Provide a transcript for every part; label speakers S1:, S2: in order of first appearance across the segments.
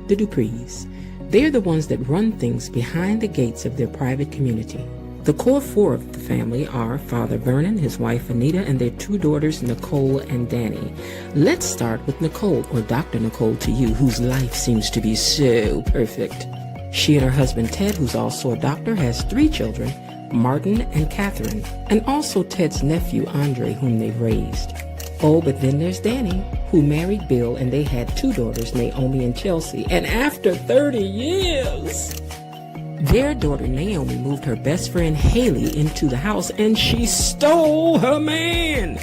S1: the Duprees. They're the ones that run things behind the gates of their private community. The core four of the family are Father Vernon, his wife Anita, and their two daughters Nicole and Danny. Let's start with Nicole, or Dr. Nicole to you, whose life seems to be so perfect. She and her husband Ted, who's also a doctor, has 3 children, Martin and Catherine, and also Ted's nephew Andre, whom they've raised. Oh, but then there's Danny, who married Bill, and they had 2 daughters, Naomi and Chelsea. And after 30 years, their daughter Naomi moved her best friend Haley into the house, and she stole her man.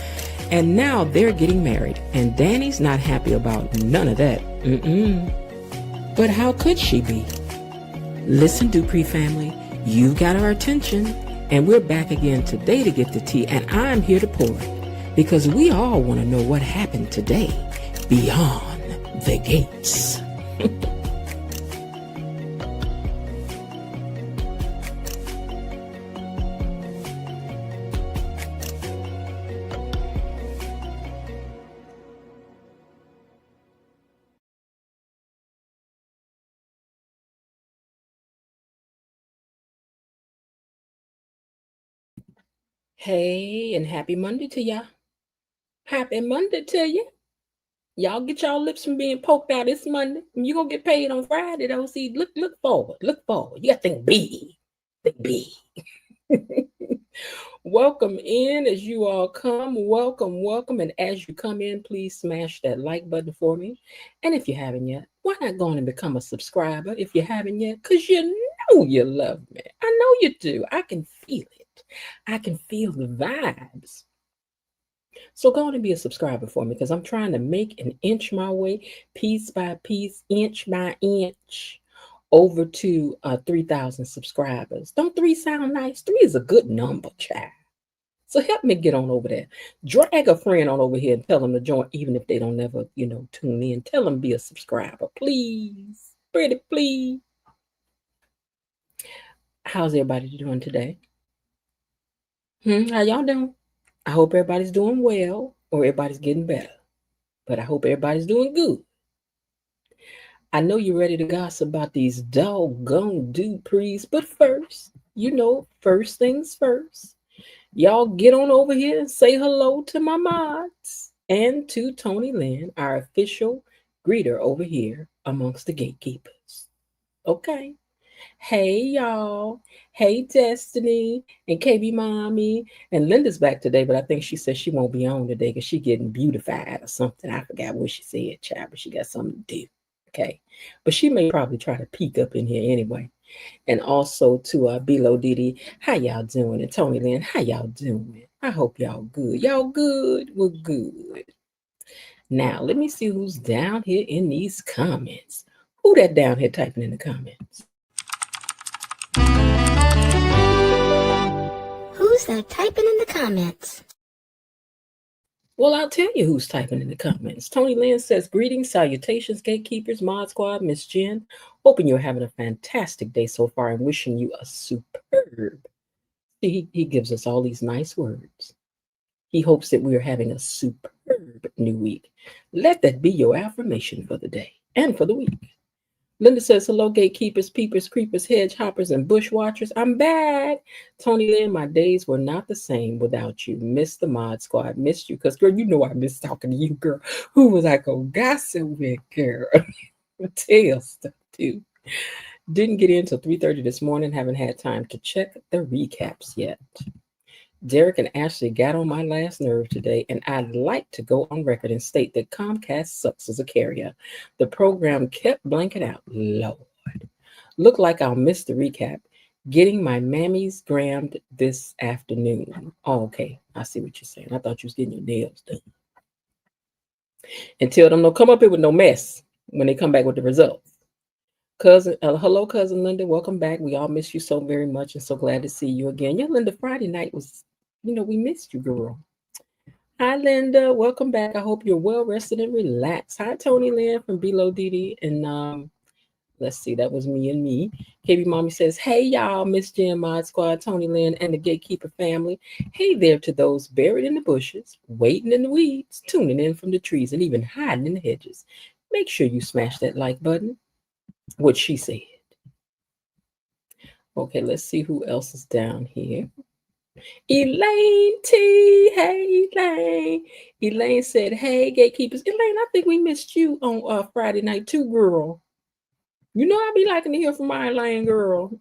S1: And now they're getting married, and Danny's not happy about none of that. But how could she be? Listen, Dupree family, you've got our attention, and we're back again today to get the tea, and I'm here to pour it, because we all want to know what happened today beyond the gates. Hey, and happy Monday to ya. Happy Monday to you. Y'all get y'all lips from being poked out this Monday. You're going to get paid on Friday, though. See, look forward. Look forward. You got to think big. Think big. Welcome in as you all come. Welcome. And as you come in, please smash that like button for me. And if you haven't yet, why not go on and become a subscriber if you haven't yet? Because you know you love me. I know you do. I can feel it. I can feel the vibes. So go on and be a subscriber for me, because I'm trying to make an inch my way, piece by piece, inch by inch, over to 3,000 subscribers. Don't 3 sound nice? 3 is a good number, child. So help me get on over there. Drag a friend on over here and tell them to join, even if they don't ever, tune in. Tell them to be a subscriber, please. Pretty please. How's everybody doing today? How y'all doing? I hope everybody's doing well, or everybody's getting better. But I hope everybody's doing good. I know you're ready to gossip about these doggone Duprees, but first, first things first. Y'all get on over here and say hello to my mods and to Tony Lynn, our official greeter over here amongst the gatekeepers. Okay. Hey, y'all. Hey, Destiny and KB Mommy. And Linda's back today, but I think she said she won't be on today because she's getting beautified or something. I forgot what she said, child, but she got something to do. Okay. But she may probably try to peek up in here anyway. And also to Below Didi, how y'all doing? And Tony Lynn, how y'all doing? I hope y'all good. Y'all good? We're good. Now, let me see who's down here in these comments. Who that down here typing in the comments?
S2: Who's that typing in the comments?
S1: Well, I'll tell you who's typing in the comments. Tony Lynn says, greetings, salutations, gatekeepers, mod squad, Miss Jen. Hoping you're having a fantastic day so far and wishing you a superb. He gives us all these nice words. He hopes that we are having a superb new week. Let that be your affirmation for the day and for the week. Linda says, hello, gatekeepers, peepers, creepers, hedge hoppers, and bush watchers. I'm back. Tony Lynn, my days were not the same without you. Missed the mod squad. Missed you. Because, girl, you know I miss talking to you, girl. Who was I going to gossip with, girl? Tell stuff, too. Didn't get in until 3:30 this morning. Haven't had time to check the recaps yet. Derek and Ashley got on my last nerve today, and I'd like to go on record and state that Comcast sucks as a carrier. The program kept blanking out. Lord. Look like I'll miss the recap. Getting my mammies grammed this afternoon. Oh, okay. I see what you're saying. I thought you was getting your nails done. And tell them don't come up here with no mess when they come back with the results. Hello, cousin Linda. Welcome back. We all miss you so very much and so glad to see you again. Yeah, Linda, Friday night was, we missed you, girl. Hi, Linda. Welcome back. I hope you're well rested and relaxed. Hi, Tony Lynn from Below Didi. And let's see, that was me and me. KB Mommy says, hey, y'all, Miss Jen, Mod Squad, Tony Lynn, and the Gatekeeper family. Hey there to those buried in the bushes, waiting in the weeds, tuning in from the trees, and even hiding in the hedges. Make sure you smash that like button. what she said. Okay, let's see who else is down here. Elaine T. Hey, Elaine. Elaine said, hey, gatekeepers. Elaine, I think we missed you on Friday night too, girl. You know I be liking to hear from my Elaine, girl.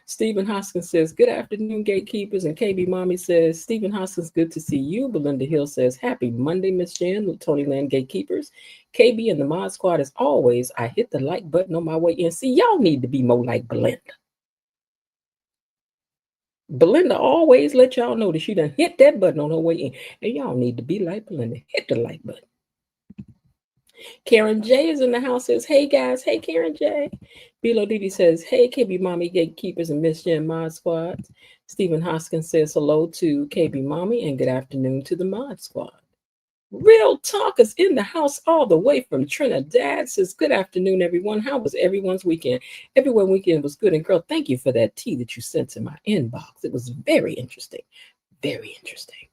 S1: Stephen Hoskins says, good afternoon, gatekeepers. And KB Mommy says, Stephen Hoskins, good to see you. Belinda Hill says, happy Monday, Miss Jen, with Tony Land Gatekeepers. KB and the Mod Squad, as always, I hit the like button on my way in. See, y'all need to be more like Belinda. Belinda always let y'all know that she done hit that button on her way in. And y'all need to be like Belinda. Hit the like button. Karen J is in the house, says, hey guys. Hey, Karen J. Bilo Didi says, hey, KB Mommy, Gatekeepers, and Miss Jen Mod Squad. Stephen Hoskins says hello to KB Mommy and good afternoon to the Mod Squad. Real Talk is in the house all the way from Trinidad. Says, good afternoon, everyone. How was everyone's weekend? Everyone's weekend was good. And girl, thank you for that tea that you sent to my inbox. It was very interesting. Very interesting.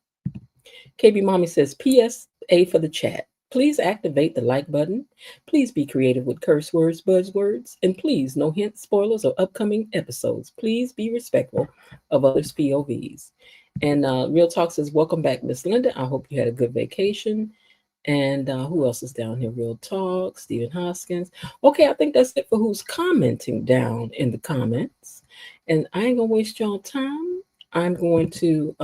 S1: KB Mommy says, PSA for the chat. Please activate the like button. Please be creative with curse words, buzzwords, and please no hints, spoilers, or upcoming episodes. Please be respectful of others' POVs. And Real Talk says, welcome back, Miss Linda. I hope you had a good vacation. And who else is down here? Real Talk, Stephen Hoskins. Okay, I think that's it for who's commenting down in the comments. And I ain't gonna waste y'all time. I'm going to,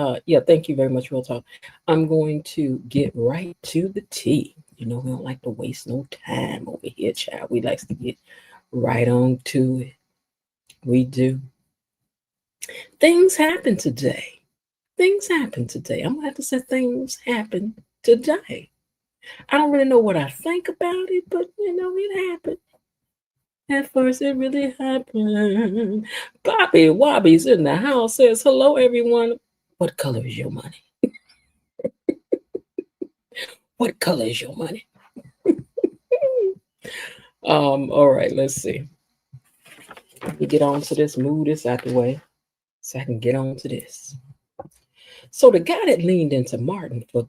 S1: thank you very much, Real Talk. I'm going to get right to the tea. You know, we don't like to waste no time over here, child. We like to get right on to it. We do. Things happen today. Things happen today. I'm gonna have to say things happen today. I don't really know what I think about it, but you know, it happened. At first, it really happened. Bobby Wobby's in the house, says, hello, everyone. What color is your money? What color is your money? All right, let's see. Let me get on to this, move this out the way so I can get on to this. So the guy that leaned into Martin for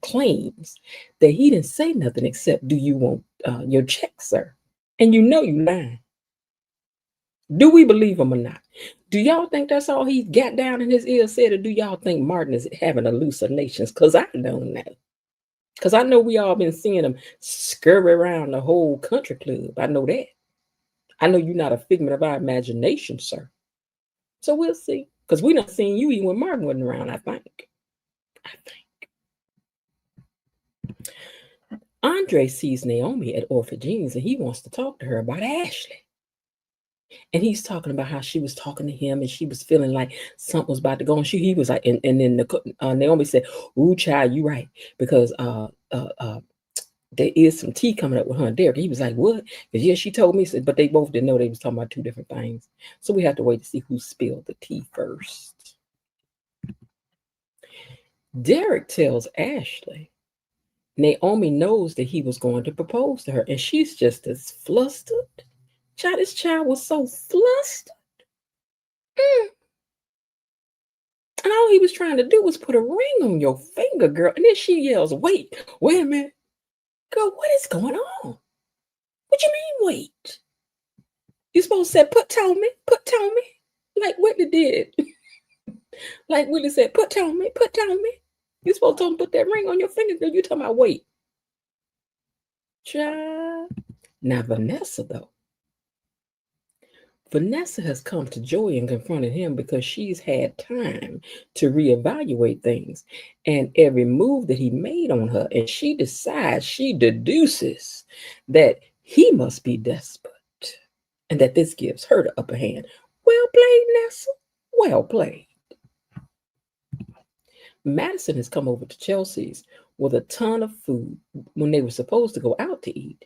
S1: claims that he didn't say nothing except, do you want your check, sir? And you know you lying. Do we believe him or not? Do y'all think that's all he got down in his ear said, or do y'all think Martin is having hallucinations? Because I don't know. Because I know we all been seeing him scurry around the whole country club. I know that. I know you're not a figment of our imagination, sir. So we'll see. Because we done seen you even when Martin wasn't around, I think. Andre sees Naomi at Orphagenius and he wants to talk to her about Ashley. And he's talking about how she was talking to him and she was feeling like something was about to go on. He was like, and then Naomi said, ooh, child, you right. Because there is some tea coming up with her and Derek. He was like, what? Because yeah, she told me, but they both didn't know they was talking about two different things. So we have to wait to see who spilled the tea first. Derek tells Ashley Naomi knows that he was going to propose to her, and she's just as flustered. Child, this child was so flustered. And all he was trying to do was put a ring on your finger, girl. And then she yells, wait a minute. Girl, what is going on? What you mean, wait? You supposed to say, tell me. Like Whitney did. Like Whitney said, tell me. You supposed to put that ring on your finger, girl. You talking about wait. Child. Now, Vanessa, though. Vanessa has come to Joey and confronted him because she's had time to reevaluate things and every move that he made on her. And she deduces that he must be desperate and that this gives her the upper hand. Well played, Nessa. Well played. Madison has come over to Chelsea's with a ton of food when they were supposed to go out to eat.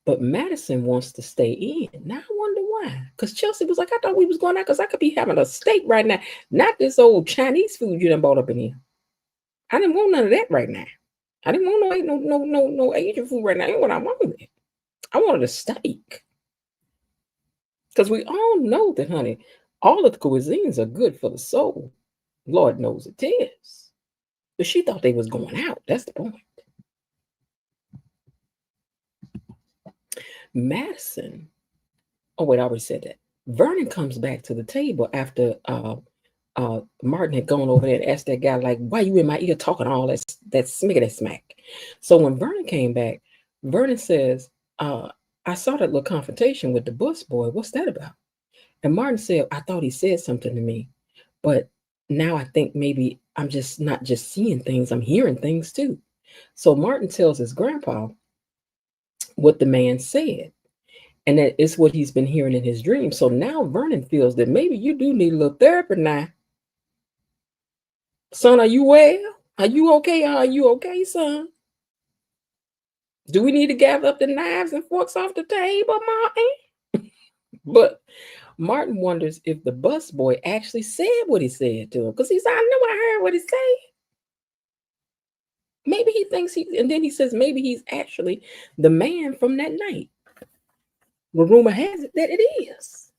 S1: But Madison wants to stay in. Now I wonder why. Because Chelsea was like, I thought we was going out because I could be having a steak right now. Not this old Chinese food you done bought up in here. I didn't want none of that right now. I didn't want no Asian food right now. Ain't what I wanted. I wanted a steak. Because we all know that, honey, all of the cuisines are good for the soul. Lord knows it is. But she thought they was going out. That's the point. Madison Oh, wait, I already said that. Vernon comes back to the table after Martin had gone over there and asked that guy, like, why you in my ear talking all that smickety smack? So when Vernon came back, Vernon says, I saw that little confrontation with the bus boy. What's that about? And Martin said, I thought he said something to me, but now I think maybe I'm just not just seeing things, I'm hearing things too. So Martin tells his grandpa what the man said. And that is what he's been hearing in his dreams. So now Vernon feels that maybe you do need a little therapy now. Son, are you well? Are you okay? Are you okay, son? Do we need to gather up the knives and forks off the table, Martin? But Martin wonders if the busboy actually said what he said to him. Because he said, I know I heard what he said. Maybe he thinks and then he says maybe he's actually the man from that night. The rumor has it that it is.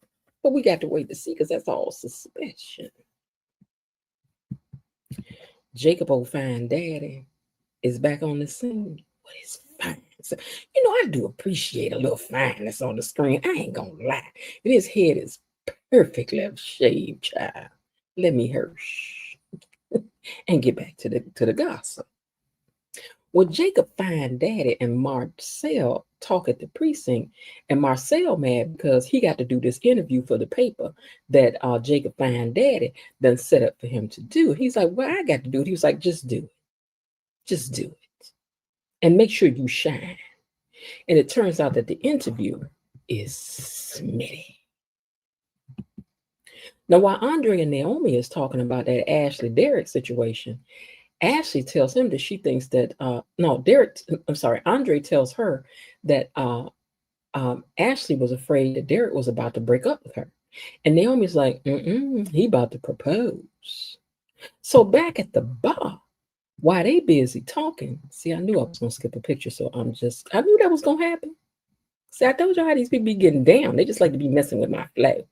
S1: But we got to wait to see because that's all suspicion. Jacob, old fine daddy, is back on the scene. What is fine? So, I do appreciate a little fineness on the screen. I ain't gonna lie. And his head is perfectly shaved, child. Let me hirsch and get back to the gossip. Well, Jacob find daddy and Marcel talk at the precinct, and Marcel mad because he got to do this interview for the paper that Jacob find daddy done set up for him to do. He's like, well, I got to do it. He was like, just do it. Just do it. And make sure you shine. And it turns out that the interviewer is Smitty. Now, while Andre and Naomi is talking about that Ashley Derek situation, Ashley tells him that she thinks that Andre tells her that Ashley was afraid that Derek was about to break up with her. And Naomi's like, he about to propose. So back at the bar, while they busy talking, see, I knew I was gonna skip a picture, so I knew that was gonna happen. See, I told you how these people be getting down. They just like to be messing with my flow.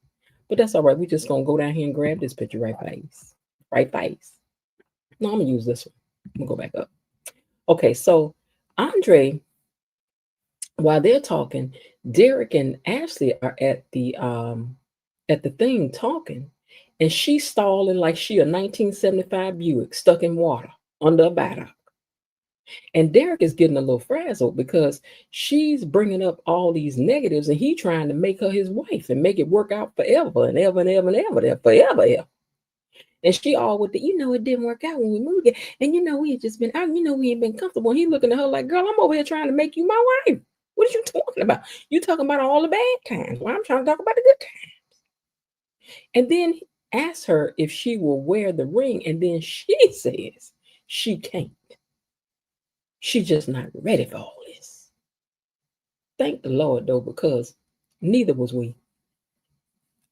S1: But that's all right. We just gonna go down here and grab this picture right face. Right face. No, I'm gonna use this one. I'm gonna go back up. Okay, so Andre, while they're talking, Derek and Ashley are at the thing talking, and she's stalling like she a 1975 Buick stuck in water under a bathtub. And Derek is getting a little frazzled because she's bringing up all these negatives, and he trying to make her his wife and make it work out forever and ever and ever and ever, forever. And she all with it didn't work out when we moved again. And we had just been out, we ain't been comfortable. And he looking at her like, girl, I'm over here trying to make you my wife. What are you talking about? You talking about all the bad times. Well, I'm trying to talk about the good times. And then ask her if she will wear the ring. And then she says she can't. She's just not ready for all this. Thank the Lord, though, because neither was we.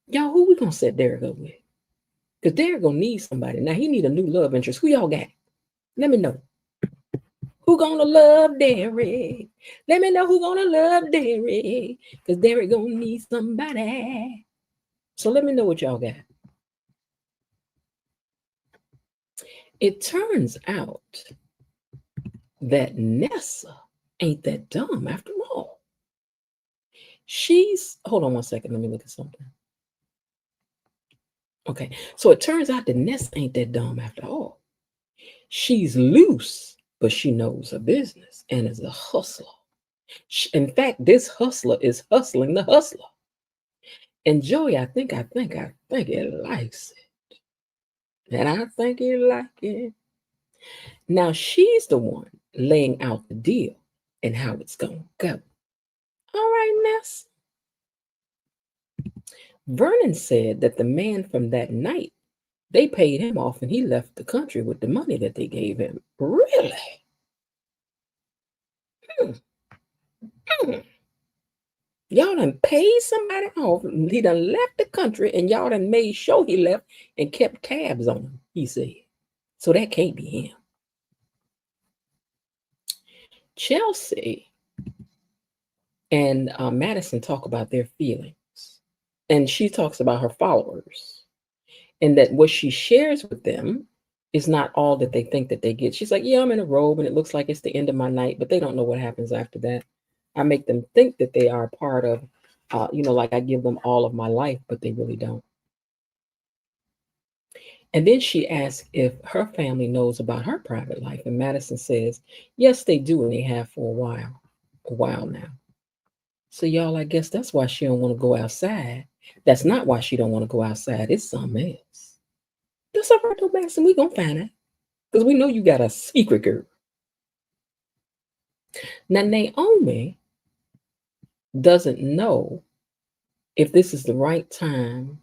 S1: Y'all, who we gonna set Derek up with? Because Derek gonna need somebody. Now, he need a new love interest. Who y'all got? Let me know. Who gonna love Derek? Let me know who gonna love Derek. Because Derek gonna need somebody. So let me know what y'all got. It turns out that Nessa ain't that dumb after all. Hold on one second. Let me look at something. Okay, so it turns out that Nessa ain't that dumb after all. She's loose, but she knows her business and is a hustler. In fact, this hustler is hustling the hustler. And Joey, I think it likes it. And I think it like it. Now she's the one laying out the deal and how it's going to go. All right, Ness. Vernon said that the man from that night, they paid him off and he left the country with the money that they gave him. Really? Y'all done paid somebody off. He done left the country and y'all done made sure he left and kept tabs on him, he said. So that can't be him. Chelsea and Madison talk about their feelings. And she talks about her followers. And that what she shares with them is not all that they think that they get. She's like, yeah, I'm in a robe and it looks like it's the end of my night, but they don't know what happens after that. I make them think that they are part of Like I give them all of my life, but they really don't. And then she asks if her family knows about her private life, and Madison says, yes, they do, and they have for a while now. So y'all, I guess that's why she don't want to go outside. That's not why she don't want to go outside. It's something else. That's all right, though, Madison. We gonna find out because we know you got a secret, girl. Now Naomi doesn't know if this is the right time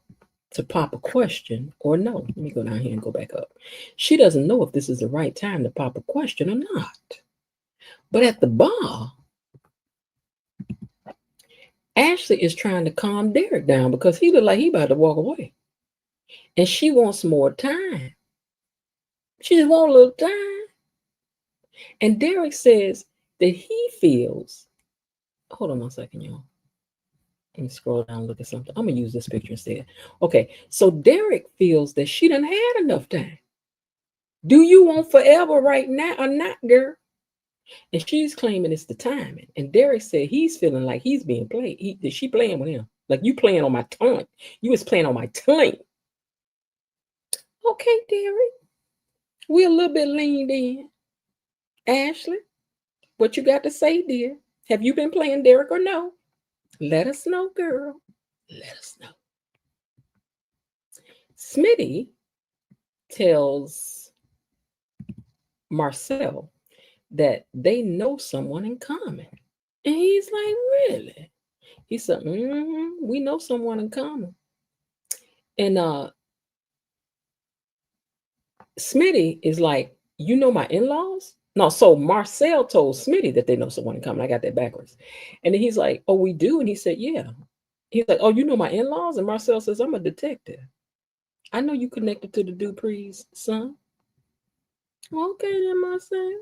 S1: to pop a question or no. Let me go down here and go back up. She doesn't know if this is the right time to pop a question or not. But at the bar, Ashley is trying to calm Derek down because he look like he about to walk away. And she wants more time. She just wants a little time. And Derek says that he feels, hold on one second, y'all. Let me scroll down and look at something. I'm going to use this picture instead. Okay, so Derek feels that she done had enough time. Do you want forever right now or not, girl? And she's claiming it's the timing. And Derek said he's feeling like he's being played. She playing with him. Like you playing on my tongue. You was playing on my tongue. Okay, Derek. We a little bit leaned in. Ashley, what you got to say, dear? Have you been playing Derek or no? Let us know, girl. Let us know. Smitty tells Marcel that they know someone in common. And he's like, really? He said, we know someone in common. And Smitty is like, you know my in-laws? No, so Marcel told Smitty that they know someone in common. I got that backwards. And then he's like, oh, we do? And he said, yeah. He's like, oh, you know my in-laws? And Marcel says, I'm a detective. I know you connected to the Duprees, son. Okay, then, Marcel.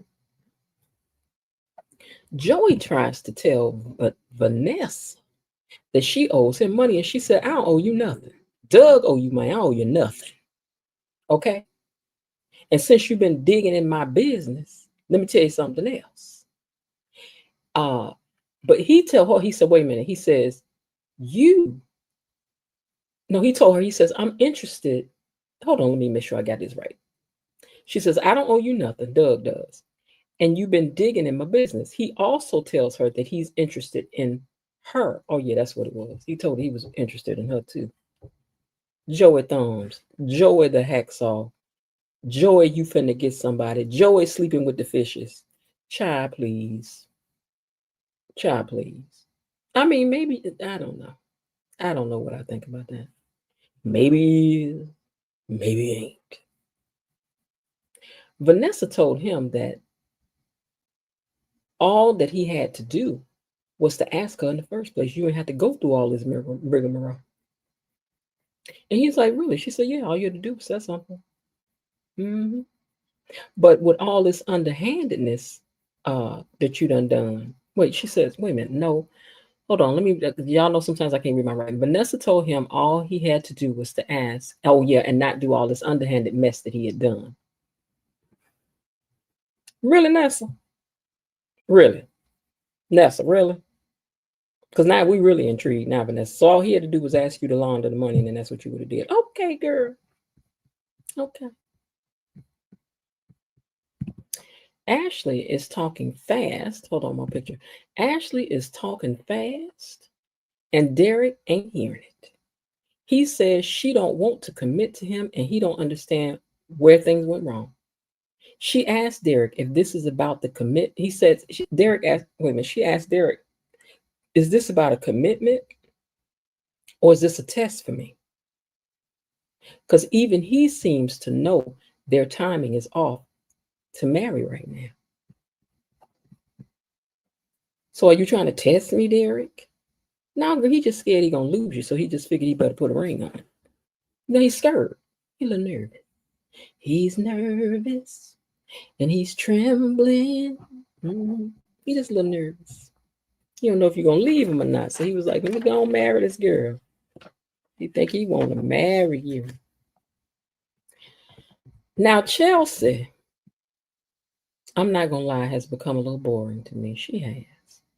S1: Joey tries to tell Vanessa that she owes him money, and she said, I don't owe you nothing. Doug owe you money. I owe you nothing. Okay? And since you've been digging in my business, let me tell you something else. But he told her, he said, wait a minute. He says, he told her, he says, I'm interested. Hold on, let me make sure I got this right. She says, I don't owe you nothing. Doug does. And you've been digging in my business. He also tells her that he's interested in her. Oh, yeah, that's what it was. He told her he was interested in her too. Joey Thumbs, Joey the hacksaw, Joey, you finna get somebody. Joey sleeping with the fishes. Child, please. Child, please. I mean, maybe, I don't know. I don't know what I think about that. Maybe ain't. Vanessa told him that all that he had to do was to ask her in the first place. You didn't have to go through all this rigmarole. And he's like, really? She said, yeah, all you had to do was say something. Mm-hmm. But with all this underhandedness that you done. Wait, she says, wait a minute, no. Hold on, let me, y'all know sometimes I can't read my writing. Vanessa told him all he had to do was to ask, oh yeah, and not do all this underhanded mess that he had done. Really, Nessa? Really? Nessa, really? Because now we really intrigued now, Vanessa. So all he had to do was ask you to launder the money, and then that's what you would have did. Okay, girl. Okay. Ashley is talking fast. Hold on, my picture. Ashley is talking fast, and Derek ain't hearing it. He says she don't want to commit to him, and he don't understand where things went wrong. She asked Derek if this is about the commit. He said, Derek asked, wait a minute, she asked Derek, is this about a commitment or is this a test for me? Because even he seems to know their timing is off to marry right now. So are you trying to test me, Derek? No, he just scared he gonna lose you, so he just figured he better put a ring on it. No, he's scared. He's a little nervous. He's nervous and he's trembling. He's just a little nervous. He don't know if you're gonna leave him or not. So he was like, let me go and marry this girl. He think he want to marry you. Now Chelsea, I'm not gonna lie, has become a little boring to me. She has.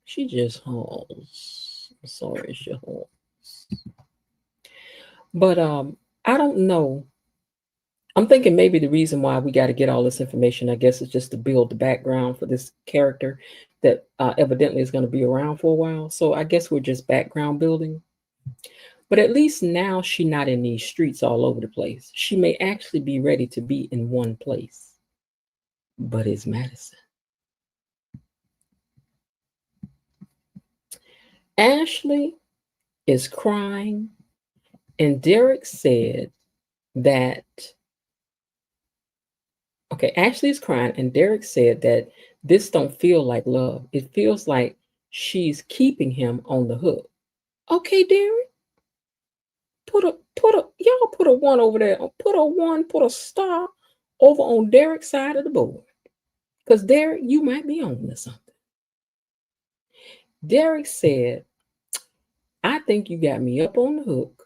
S1: She just has. Sorry, it's your horse. But I don't know. I'm thinking maybe the reason why we got to get all this information, I guess, is just to build the background for this character that evidently is going to be around for a while. So I guess we're just background building. But at least now she's not in these streets all over the place. She may actually be ready to be in one place. But it's Madison. Ashley is crying, and Derek said that, okay, Ashley is crying, and Derek said that this don't feel like love. It feels like she's keeping him on the hook. Okay, Derek, y'all put a one over there. Put a one, put a star over on Derek's side of the board. Because Derek, you might be on to something. Derek said, I think you got me up on the hook.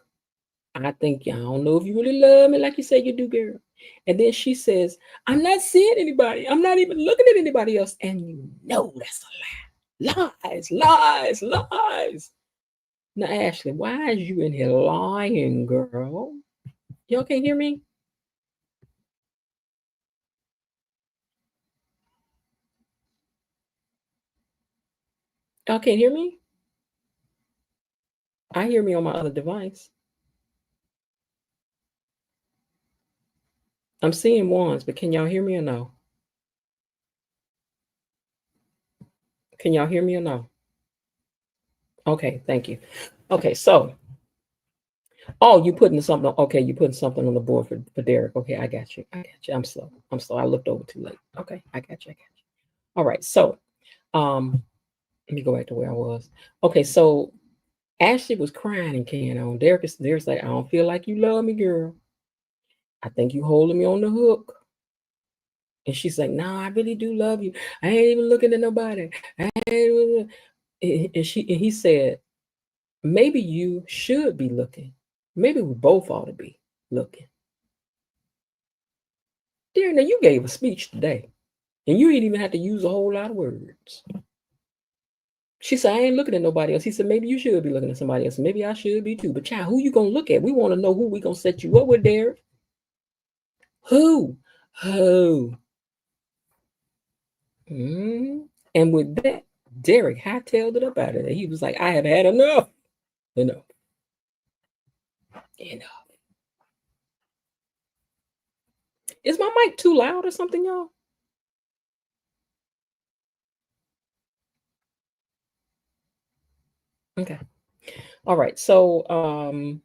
S1: I think I don't know if you really love me like you say you do, girl. And then she says, I'm not seeing anybody. I'm not even looking at anybody else. And you know that's a lie. Lies, lies, lies. Now, Ashley, why is you in here lying, girl? Y'all can't hear me? Y'all can't hear me? I hear me on my other device. I'm seeing ones, but can y'all hear me or no? Can y'all hear me or no? Okay, thank you. Okay, so, oh, you putting something, okay, you putting something on the board for Derek. Okay, I got you. I got you. I'm slow. I'm slow. I looked over too late. Okay, I got you. I got you. All right, so, let me go back to where I was. Okay, so Ashley was crying and carrying on. Derek's like, I don't feel like you love me, girl. I think you holding me on the hook. And she's like, no, I really do love you. I ain't even looking at nobody. And he said, maybe you should be looking. Maybe we both ought to be looking. Dear, now you gave a speech today, and you didn't even have to use a whole lot of words. She said, I ain't looking at nobody else. He said, maybe you should be looking at somebody else. Maybe I should be too. But child, who you gonna look at? We want to know who we gonna set you up with, Derek. Who? Who? And with that, Derek hightailed it up out of there. He was like, I have had enough. Enough. Enough. Is my mic too loud or something, y'all? Okay. All right. So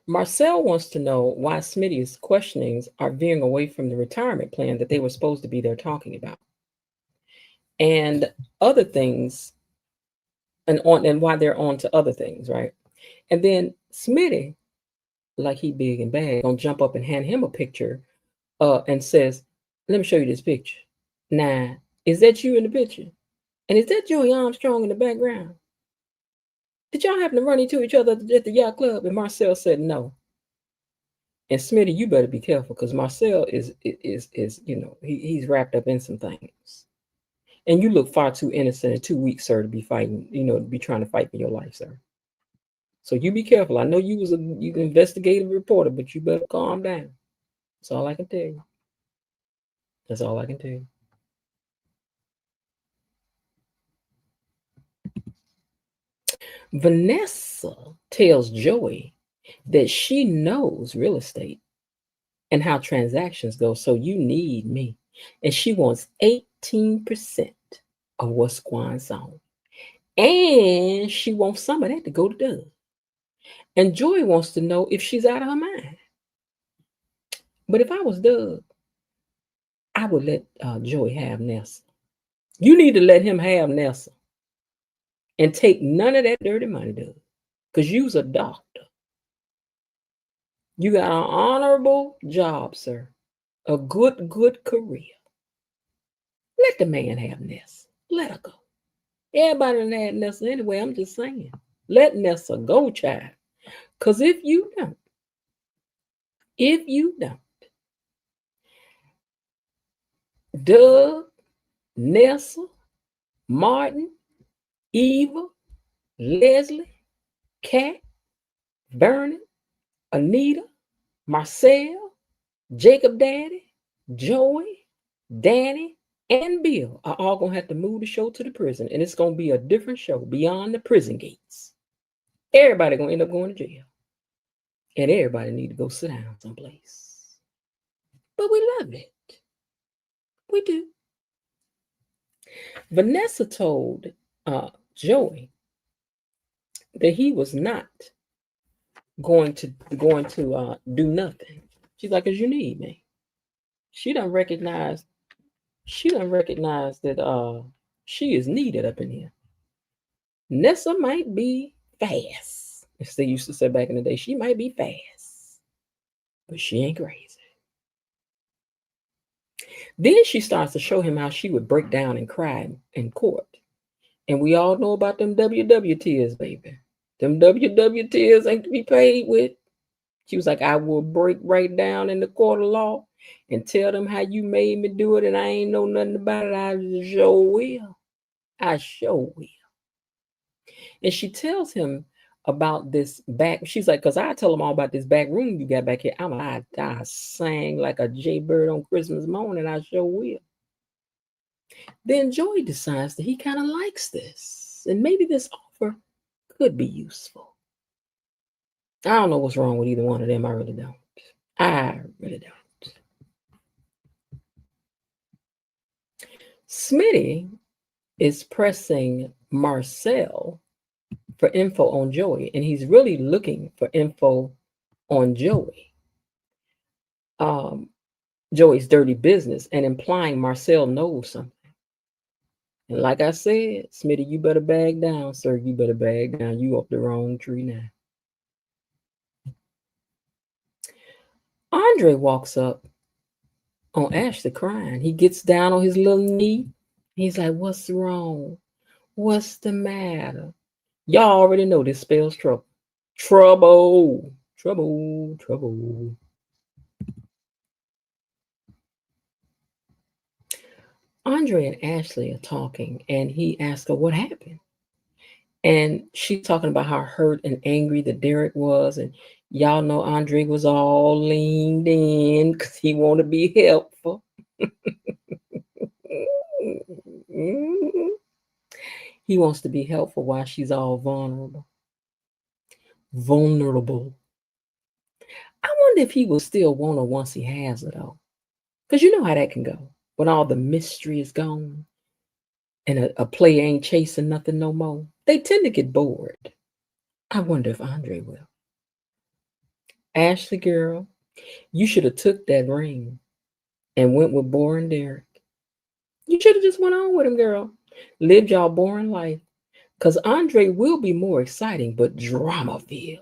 S1: Marcel wants to know why Smitty's questionings are veering away from the retirement plan that they were supposed to be there talking about. And other things, and why they're on to other things, right? And then Smitty, like he big and bad, gonna jump up and hand him a picture and says, let me show you this picture. Now, is that you in the picture? And is that Joey Armstrong in the background? Did y'all happen to run into each other at the yacht club? And Marcel said no. And Smitty, you better be careful because Marcel is he's wrapped up in some things. And you look far too innocent and too weak, sir, to be fighting, to be trying to fight for your life, sir. So you be careful. I know you was you investigative reporter, but you better calm down. That's all I can tell you. That's all I can tell you. Vanessa tells Joey that she knows real estate and how transactions go, so you need me. And she wants 18% of what's going on. And she wants some of that to go to Doug. And Joey wants to know if she's out of her mind. But if I was Doug, I would let Joey have Nessa. You need to let him have Nessa and take none of that dirty money, Doug. Because you's a doctor. You got an honorable job, sir. A good career. Let the man have Nessa. Let her go. Everybody done had Nessa anyway. I'm just saying. Let Nessa go, child. Because if you don't, Doug, Nessa, Martin, Eva, Leslie, Kat, Vernon, Anita, Marcel, Jacob Daddy, Joey, Danny, and Bill are all going to have to move the show to the prison. And it's going to be a different show beyond the prison gates. Everybody going to end up going to jail. And everybody need to go sit down someplace. But we love it. We do. Vanessa told Joey that he was not going to do nothing. She's like, "Cause you need me." She done recognized that she is needed up in here. Nessa might be fast, as they used to say back in the day. She might be fast, but she ain't crazy. Then she starts to show him how she would break down and cry in court. And we all know about them WW tears, baby. Them WW tears ain't to be paid with. She was like, "I will break right down in the court of law and tell them how you made me do it, and I ain't know nothing about it. I sure will. I sure will." And she tells him about this back. She's like, "Because I tell him all about this back room you got back here. I sang like a jaybird on Christmas morning. I sure will." Then Joey decides that he kind of likes this, and maybe this offer could be useful. I don't know what's wrong with either one of them. I really don't. I really don't. Smitty is pressing Marcel for info on Joey, and he's really looking for info on Joey. Joey's dirty business, and implying Marcel knows something. And like I said, Smitty, you better bag down, sir. You better bag down. You up the wrong tree now. Andre walks up on Ashley crying. He gets down on his little knee. He's like, "What's wrong? What's the matter?" Y'all already know this spells trouble. Trouble. Trouble. Trouble. Andre and Ashley are talking, and he asks her what happened. And she's talking about how hurt and angry that Derek was. And y'all know Andre was all leaned in because he wanted to be helpful. He wants to be helpful while she's all vulnerable. Vulnerable. I wonder if he will still want her once he has her, though. Because you know how that can go. When all the mystery is gone and a player ain't chasing nothing no more, they tend to get bored. I wonder if Andre will. Ashley, girl, you should have took that ring and went with boring Derek. You should have just went on with him, girl. Lived y'all boring life. Because Andre will be more exciting, but drama-filled.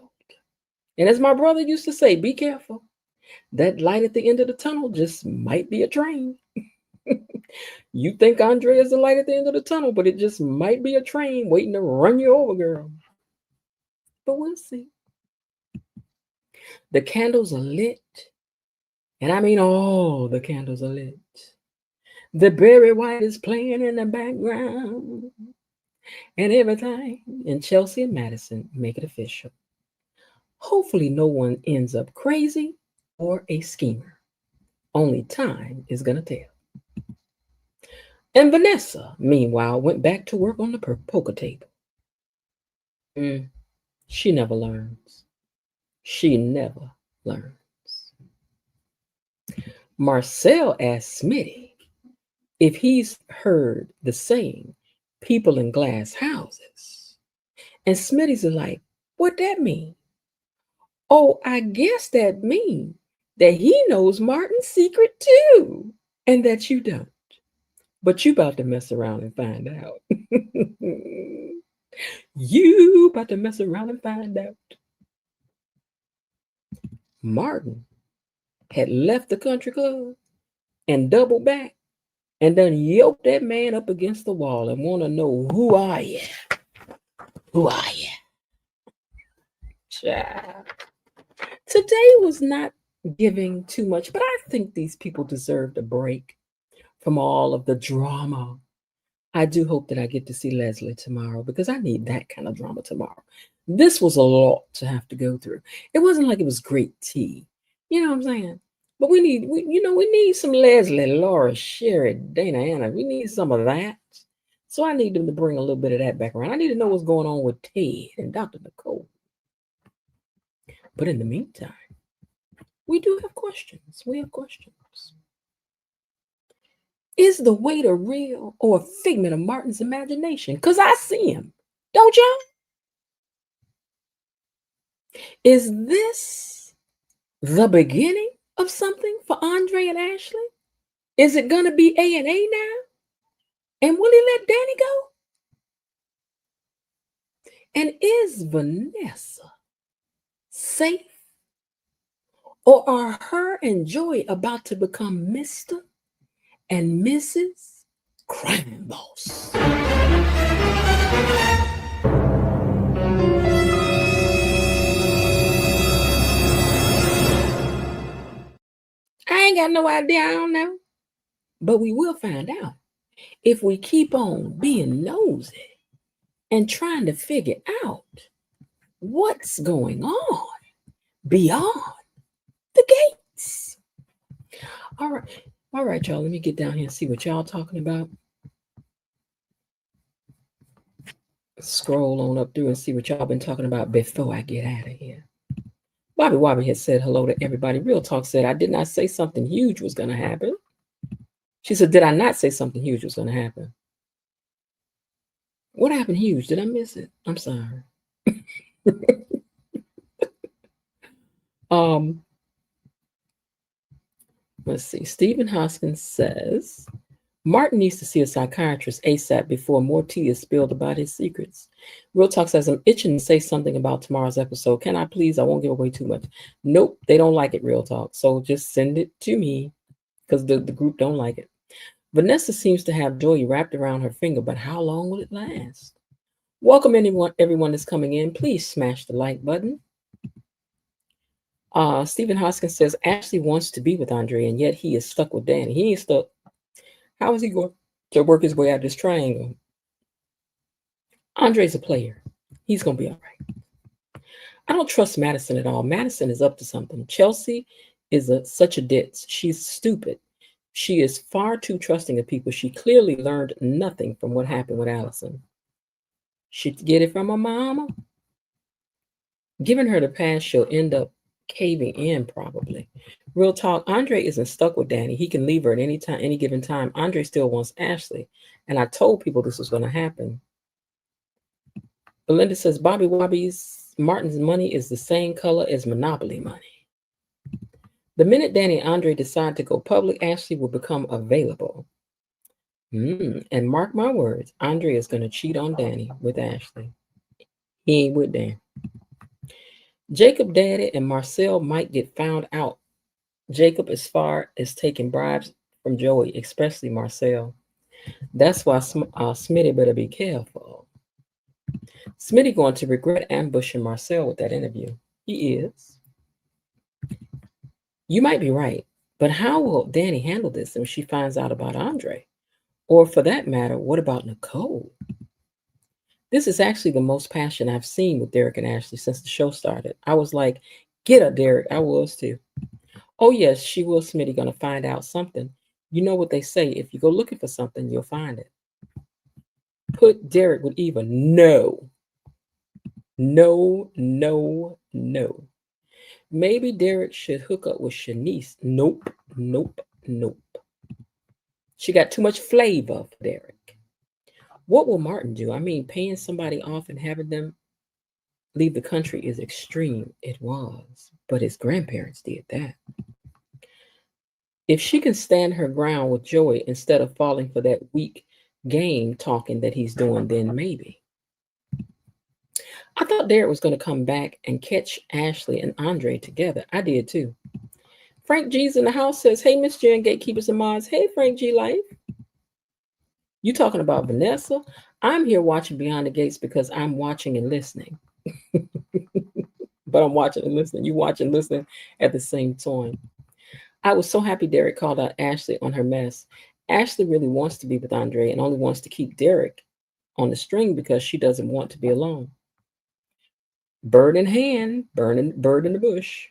S1: And as my brother used to say, be careful. That light at the end of the tunnel just might be a train. You think Andre is the light at the end of the tunnel, but it just might be a train waiting to run you over, girl. But we'll see. The candles are lit. And I mean all the candles are lit. The Barry White is playing in the background. And everything. And Chelsea and Madison make it official. Hopefully no one ends up crazy or a schemer. Only time is going to tell. And Vanessa, meanwhile, went back to work on the poker table. She never learns. She never learns. Marcel asked Smitty if he's heard the saying, people in glass houses. And Smitty's like, what that mean? Oh, I guess that means that he knows Martin's secret too, and that you don't. But you about to mess around and find out. You about to mess around and find out. Martin had left the country club and doubled back and then yoked that man up against the wall and want to know, who are you? Who are you? Child. Today was not giving too much, but I think these people deserved a break from all of the drama I do hope that I get to see Leslie tomorrow because I need that kind of drama tomorrow. This was a lot to have to go through. It wasn't like it was great tea. You know what I'm saying? But we need some Leslie, Laura, Sherry, Dana, Anna. We need some of that. So I need them to bring a little bit of that back around. I need to know what's going on with Ted and Dr. Nicole. But in the meantime, we do have questions. We have questions. Is the waiter real or a figment of Martin's imagination? Because I see him. Don't y'all? Is this the beginning of something for Andre and Ashley? Is it going to be A&A now? And will he let Danny go? And is Vanessa safe? Or are her and Joey about to become Mr. and Mrs. Crime Boss? I ain't got no idea. I don't know. But we will find out if we keep on being nosy and trying to figure out what's going on beyond the gates. All right, y'all. Let me get down here and see what y'all talking about. Scroll on up through and see what y'all been talking about before I get out of here. Bobby Wobby has said hello to everybody. Real Talk said, I did not say something huge was going to happen. She said, did I not say something huge was going to happen? What happened huge? Did I miss it? I'm sorry. Let's see. Stephen Hoskins says, Martin needs to see a psychiatrist ASAP before more tea is spilled about his secrets. Real Talk says, I'm itching to say something about tomorrow's episode. Can I please? I won't give away too much. Nope, they don't like it, Real Talk. So just send it to me because the group don't like it. Vanessa seems to have Joey wrapped around her finger, but how long will it last? Welcome everyone that's coming in. Please smash the like button. Stephen Hoskins says, Ashley wants to be with Andre, and yet he is stuck with Danny. He ain't stuck. How is he going to work his way out of this triangle? Andre's a player. He's going to be all right. I don't trust Madison at all. Madison is up to something. Chelsea is such a ditz. She's stupid. She is far too trusting of people. She clearly learned nothing from what happened with Allison. She'd get it from her mama. Giving her the pass, she'll end up caving in probably. Real talk, Andre isn't stuck with Danny. He can leave her at any time, any given time. Andre still wants Ashley. And I told people this was going to happen. Belinda says, Bobby Wobby's Martin's money is the same color as Monopoly money. The minute Danny and Andre decide to go public, Ashley will become available. And mark my words, Andre is going to cheat on Danny with Ashley. He ain't with Danny. Jacob Daddy and Marcel might get found out. Jacob as far as taking bribes from Joey, especially Marcel. That's why Smitty better be careful. Smitty going to regret ambushing Marcel with that interview. He is. You might be right, but how will Danny handle this when she finds out about Andre? Or for that matter, what about Nicole? This is actually the most passion I've seen with Derek and Ashley since the show started. I was like, get her, Derek. I was too. Oh, yes, she will, Smitty, going to find out something. You know what they say. If you go looking for something, you'll find it. Put Derek with Eva. No. No, no, no. Maybe Derek should hook up with Shanice. Nope, nope, nope. She got too much flavor for Derek. What will Martin do? I mean, paying somebody off and having them leave the country is extreme. It was, but his grandparents did that. If she can stand her ground with Joey instead of falling for that weak game talking that he's doing, then maybe. I thought Derek was going to come back and catch Ashley and Andre together. I did too. Frank G's in the house says, hey, Miss Jen, Gatekeepers and Mods. Hey, Frank G Life. You talking about Vanessa? I'm here watching Beyond the Gates because I'm watching and listening. But I'm watching and listening. You watch and listen at the same time. I was so happy Derek called out Ashley on her mess. Ashley really wants to be with Andre and only wants to keep Derek on the string because she doesn't want to be alone. Bird in hand, bird in the bush.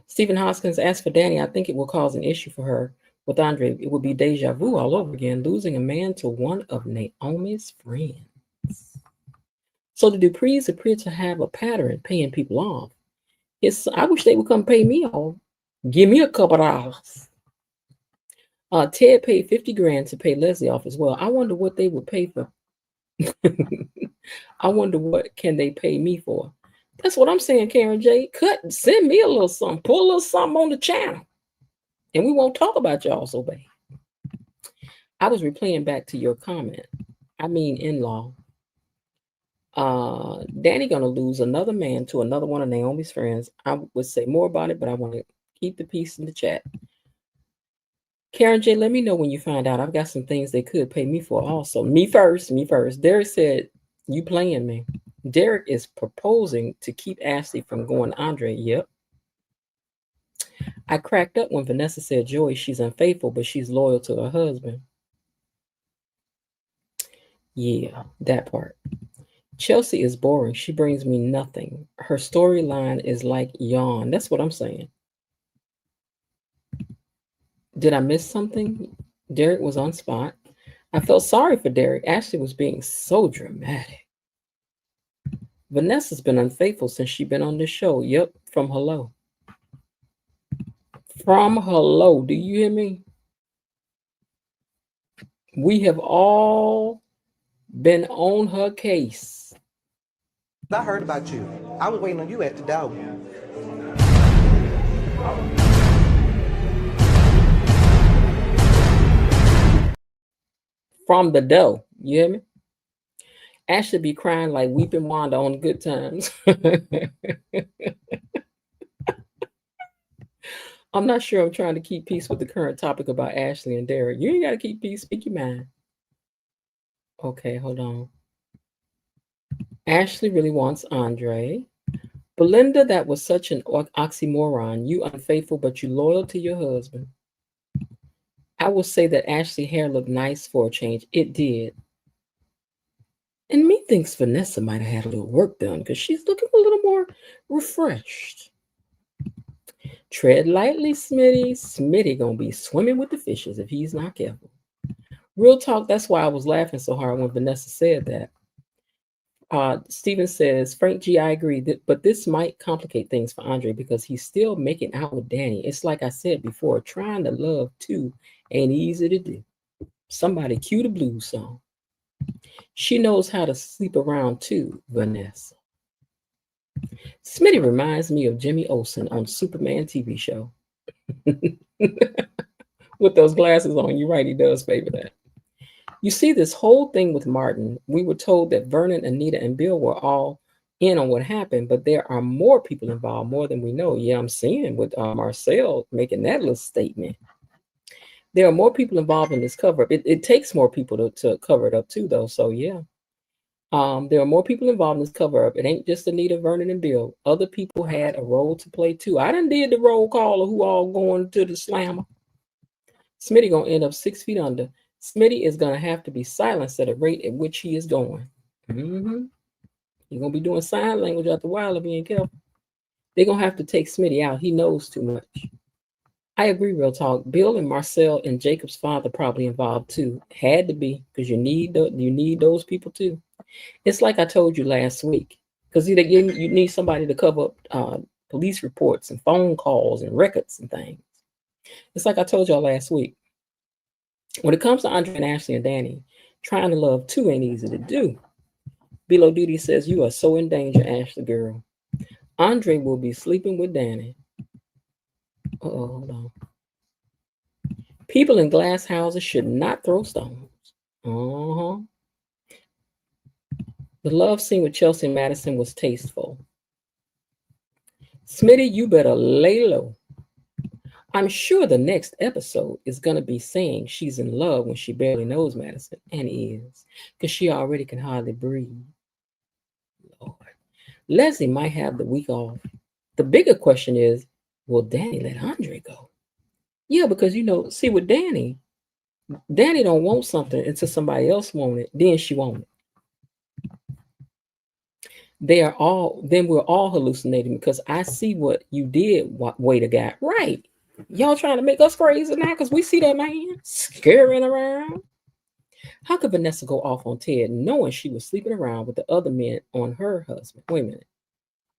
S1: Stephen Hoskins asked for Danny. I think it will cause an issue for her with Andre. It would be deja vu all over again, losing a man to one of Naomi's friends. So the Duprees appear to have a pattern paying people off. I wish they would come pay me off. Give me a couple dollars. Ted paid 50 grand to pay Leslie off as well. I wonder what they would pay for. I wonder what can they pay me for. That's what I'm saying, Karen J. Send me a little something. Put a little something on the channel. And we won't talk about y'all so bad. I was replaying back to your comment. I mean, in-law. Danny gonna lose another man to another one of Naomi's friends. I would say more about it, but I want to keep the peace in the chat. Karen J, let me know when you find out. I've got some things they could pay me for also. Me first. Derek said, you playing me. Derek is proposing to keep Ashley from going to Andre. Yep. I cracked up when Vanessa said, Joey, she's unfaithful, but she's loyal to her husband. Yeah, that part. Chelsea is boring. She brings me nothing. Her storyline is like yawn. That's what I'm saying. Did I miss something? Derek was on spot. I felt sorry for Derek. Ashley was being so dramatic. Vanessa's been unfaithful since she's been on this show. Yep, from hello. From hello. Do you hear me? We have all been on her case.
S3: I heard about you. I was waiting on you at the door.
S1: From the dough. You hear me? Ashley be crying like weeping Wanda on good times. I'm not sure I'm trying to keep peace with the current topic about Ashley and Derek. You ain't got to keep peace. Speak your mind. Okay, hold on. Ashley really wants Andre. Belinda, that was such an oxymoron. You unfaithful, but you loyal to your husband. I will say that Ashley's hair looked nice for a change. It did. And methinks Vanessa might have had a little work done because she's looking a little more refreshed. Tread lightly, Smitty. Smitty gonna be swimming with the fishes if he's not careful. Real talk, that's why I was laughing so hard when Vanessa said that. Steven says, Frank G, I agree, but this might complicate things for Andre because he's still making out with Danny. It's like I said before, trying to love two ain't easy to do. Somebody cue the blues song. She knows how to sleep around too, Vanessa. Smitty reminds me of Jimmy Olsen on Superman TV show. With those glasses on, you're right, he does favor that. You see, this whole thing with Martin, we were told that Vernon, Anita, and Bill were all in on what happened, but there are more people involved, more than we know. Yeah, I'm seeing with Marcel making that little statement. There are more people involved in this cover-up. It takes more people to cover it up too, though. So yeah, there are more people involved in this cover-up. It ain't just Anita, Vernon, and Bill. Other people had a role to play too. I done did the roll call of who all going to the slammer. Smitty gonna end up 6 feet under. Smitty is gonna have to be silenced at a rate at which he is going. Mm-hmm. You're gonna be doing sign language after a while of being careful. They're gonna have to take Smitty out. He knows too much. I agree, real talk. Bill and Marcel and Jacob's father probably involved too. Had to be, because you need those people too. It's like I told you last week, because you need somebody to cover up police reports and phone calls and records and things. It's like I told y'all last week. When it comes to Andre and Ashley and Danny, trying to love two ain't easy to do. Below Duty says, you are so in danger, Ashley girl. Andre will be sleeping with Danny. Hold on. People in glass houses should not throw stones. Uh-huh. The love scene with Chelsea and Madison was tasteful. Smitty, you better lay low. I'm sure the next episode is going to be saying she's in love when she barely knows Madison, and is, because she already can hardly breathe. Lord. Leslie might have the week off. The bigger question is, will Danny let Andre go? Yeah, because see with Danny don't want something until somebody else want it, then she want it. Then we're all hallucinating because I see what you did, waiter guy. Right. Y'all trying to make us crazy now because we see that man scurrying around. How could Vanessa go off on Ted knowing she was sleeping around with the other men on her husband? Wait a minute.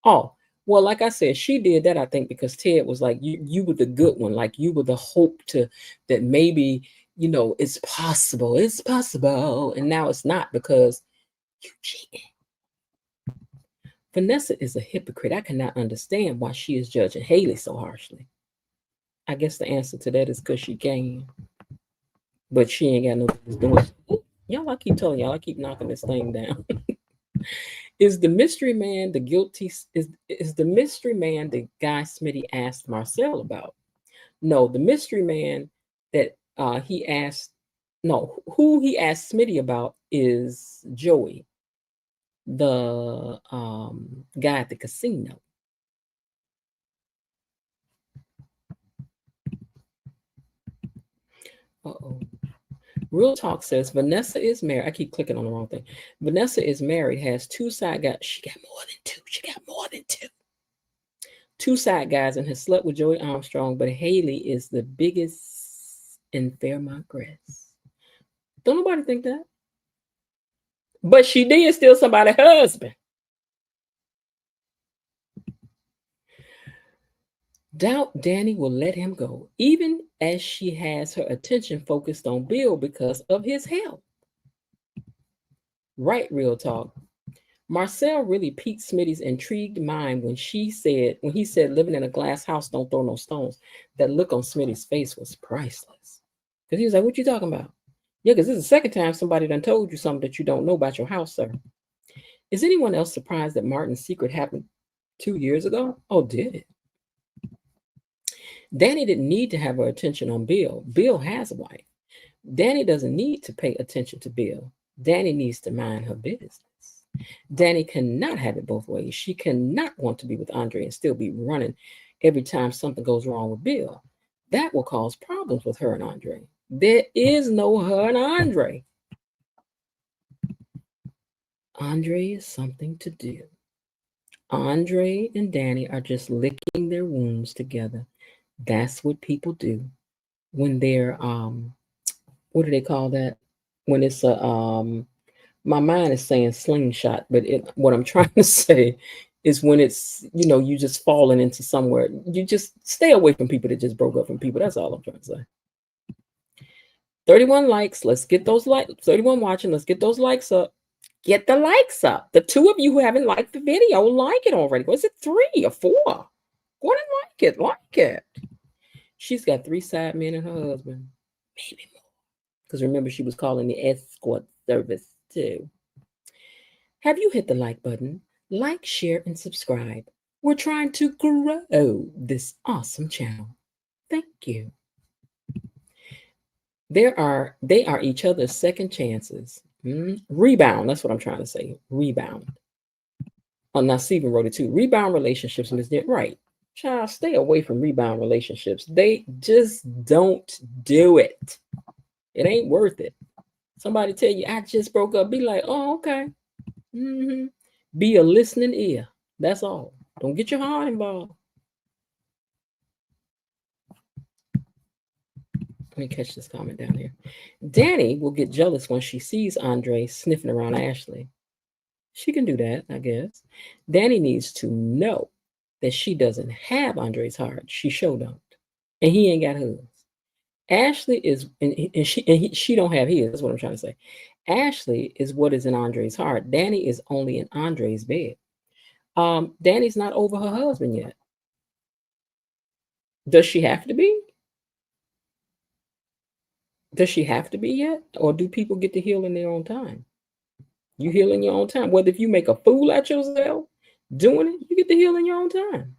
S1: Oh, well, like I said, she did that, I think, because Ted was like, you were the good one. Like you were the hope that maybe, it's possible. And now it's not because you cheated. Vanessa is a hypocrite. I cannot understand why she is judging Haley so harshly. I guess the answer to that is because she can. But she ain't got no business doing. Ooh, y'all, I keep telling y'all, I keep knocking this thing down. Is the mystery man the guilty? Is the mystery man the guy Smitty asked Marcel about? No, the mystery man that he asked. No, who he asked Smitty about is Joey, the guy at the casino. Uh-oh. Real Talk says Vanessa is married. I keep clicking on the wrong thing. Vanessa is married, has two side guys. She got more than two. She got more than two. Two side guys and has slept with Joey Armstrong, but Haley is the biggest in Fairmont Grass. Don't nobody think that. But she did steal somebody's husband. Doubt Danny will let him go, even as she has her attention focused on Bill because of his health. Right, Real Talk. Marcel really piqued Smitty's intrigued mind when he said, living in a glass house, don't throw no stones. That look on Smitty's face was priceless. Because he was like, what you talking about? Yeah, because this is the second time somebody done told you something that you don't know about your house, sir. Is anyone else surprised that Martin's secret happened 2 years ago? Oh, did it? Danny didn't need to have her attention on Bill. Bill has a wife. Danny doesn't need to pay attention to Bill. Danny needs to mind her business. Danny cannot have it both ways. She cannot want to be with Andre and still be running every time something goes wrong with Bill. That will cause problems with her and Andre. There is no her and Andre. Andre is something to do. Andre and Danny are just licking their wounds together. That's what people do when they're what do they call that? When it's a my mind is saying slingshot, but what I'm trying to say is when it's you just falling into somewhere. You just stay away from people that just broke up from people. That's all I'm trying to say. 31 likes. Let's get those likes. 31 watching. Let's get those likes up. Get the likes up. The two of you who haven't liked the video, like it already. Was it 3 or 4? Go and like it. Like it. She's got 3 side men and her husband. Maybe more. Because remember, she was calling the escort service too. Have you hit the like button? Like, share, and subscribe. We're trying to grow this awesome channel. Thank you. They are each other's second chances. Rebound. That's what I'm trying to say. Rebound. Oh, now Stephen wrote it too. Rebound relationships, Ms. Right. Child, stay away from rebound relationships. They just don't do it. It ain't worth it. Somebody tell you, I just broke up. Be like, oh, okay. Be a listening ear. That's all. Don't get your heart involved. Let me catch this comment down here. Danny will get jealous when she sees Andre sniffing around Ashley. She can do that, I guess. Danny needs to know that she doesn't have Andre's heart. She sure don't. And he ain't got hers. Ashley is, and she don't have his. That's what I'm trying to say. Ashley is what is in Andre's heart. Danny is only in Andre's bed. Danny's not over her husband yet. Does she have to be? Does she have to be yet? Or do people get to heal in their own time? You heal in your own time. Whether if you make a fool out yourself doing it, you get to heal in your own time.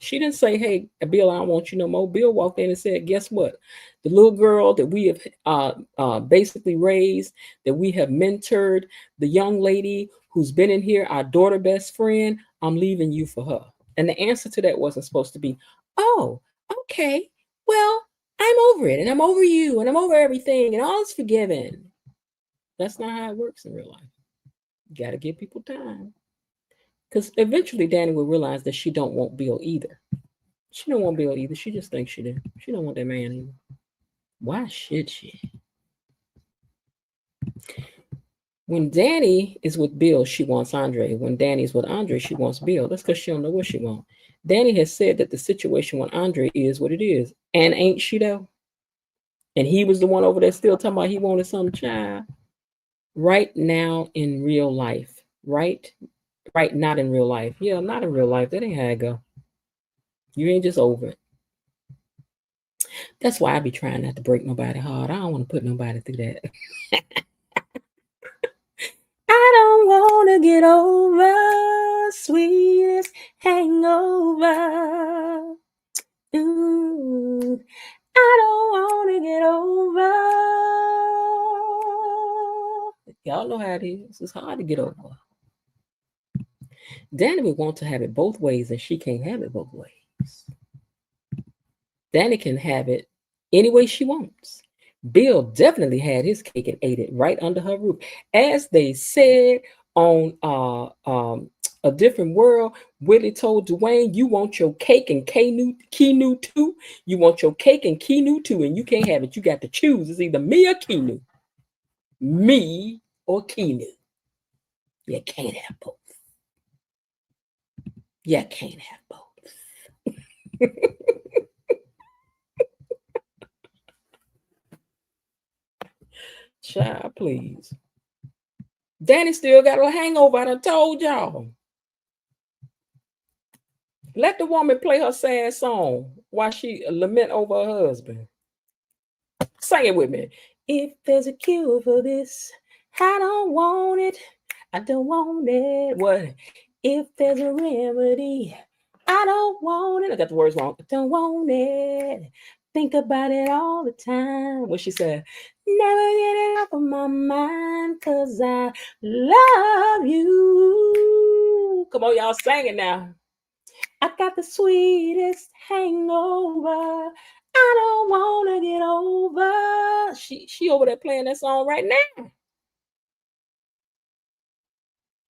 S1: She didn't say, hey, Bill, I don't want you no more. Bill walked in and said, guess what? The little girl that we have basically raised, that we have mentored, the young lady who's been in here, our daughter best friend, I'm leaving you for her. And the answer to that wasn't supposed to be, oh, okay, well, I'm over it, and I'm over you, and I'm over everything, and all is forgiven. That's not how it works in real life. You got to give people time. Because eventually Danny will realize that she don't want Bill either. She don't want Bill either. She just thinks she do. She don't want that man either. Why should she? When Danny is with Bill, she wants Andre. When Danny's with Andre, she wants Bill. That's because she don't know what she wants. Danny has said that the situation with Andre is what it is. And ain't she though? And he was the one over there still talking about he wanted some child. Right now in real life. Right? Right, not in real life. Yeah, not in real life. That ain't how it go. You ain't just over it. That's why I be trying not to break nobody heart. I don't want to put nobody through that. I don't want to get over sweetest hangover. Ooh, I don't want to get over. Y'all know how it is. It's hard to get over. Danny would want to have it both ways, and she can't have it both ways. Danny can have it any way she wants. Bill definitely had his cake and ate it right under her roof. As they said on A Different World, Willie told Dwayne, you want your cake and Keanu too? You want your cake and Keanu too, and you can't have it. You got to choose. It's either me or Keanu. Me or Keanu. You can't have both. You can't have both. Child, please. Danny still got a hangover. I done told y'all. Let the woman play her sad song while she lament over her husband. Sing it with me. If there's a cure for this, I don't want it. I don't want it. What? If there's a remedy, I don't want it. I got the words wrong. I don't want it. Think about it all the time. What she said? Never get it off of my mind, 'cause I love you. Come on, y'all, sing it now. I got the sweetest hangover. I don't want to get over. She over there playing that song right now.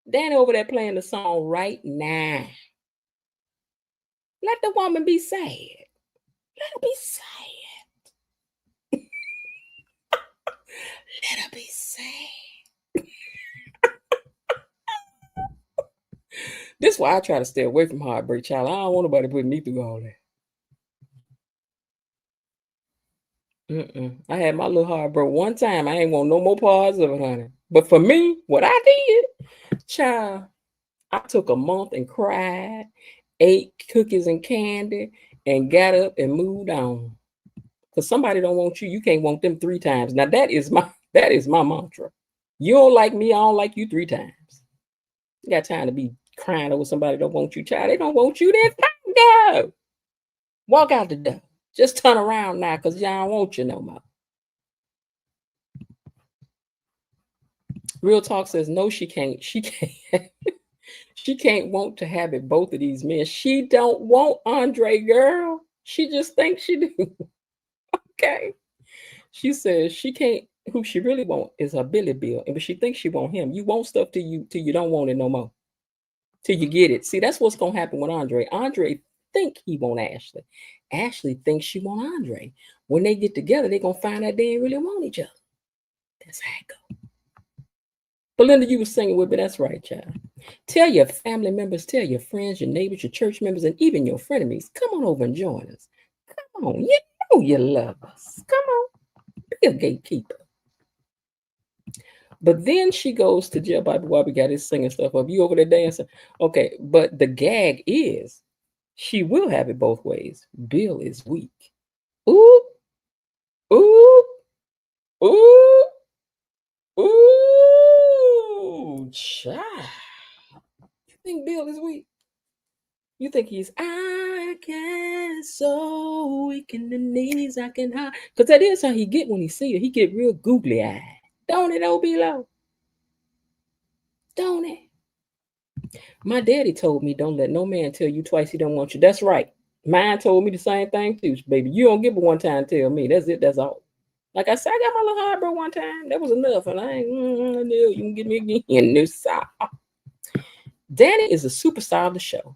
S1: Danny over there playing the song right now. Let the woman be sad. Let her be sad. Let her be sad. This is why I try to stay away from heartbreak, child. I don't want nobody putting me through all that. I had my little heartbreak one time. I ain't want no more parts of it, honey. But for me, what I did, child, I took a month and cried, ate cookies and candy, and got up and moved on. Because somebody don't want you, you can't want them 3 times. Now that is my mantra. You don't like me, I don't like you 3 times. You got time to be crying over somebody don't want you, child. They don't want you, then go. Walk out the door. Just turn around now, because y'all don't want you no more. Real Talk says no, she can't. She can't. She can't want to have it both of these men. She don't want Andre, girl. She just thinks she do. Okay. She says she can't. Who she really want is her Billy Bill, but she thinks she want him. You want stuff till you don't want it no more, till you get it. See, that's what's gonna happen with Andre. Andre think he want Ashley. Ashley thinks she want Andre. When they get together, they're gonna find out they ain't really want each other. That's how it go. Belinda, you were singing with me. That's right, child. Tell your family members, tell your friends, your neighbors, your church members, and even your frenemies. Come on over and join us. Come on. You know you love us. Come on. Be a gatekeeper. But then she goes to jail. Bobby got his singing stuff up. You over there dancing? Okay, but the gag is she will have it both ways. Bill is weak. Ooh, ooh, ooh, ooh, child. You think Bill is weak? You think he's, I can so weak in the knees, I can hide. Because that is how he get when he see it. He get real googly eyed. Don't it, Obilo? Don't it? My daddy told me, don't let no man tell you twice he don't want you. That's right. Mine told me the same thing too, baby. You don't give a one time tell me. That's it. That's all. Like I said, I got my little highbrow one time. That was enough. And I ain't, no, you can get me again. No, sir. Danny is a superstar of the show.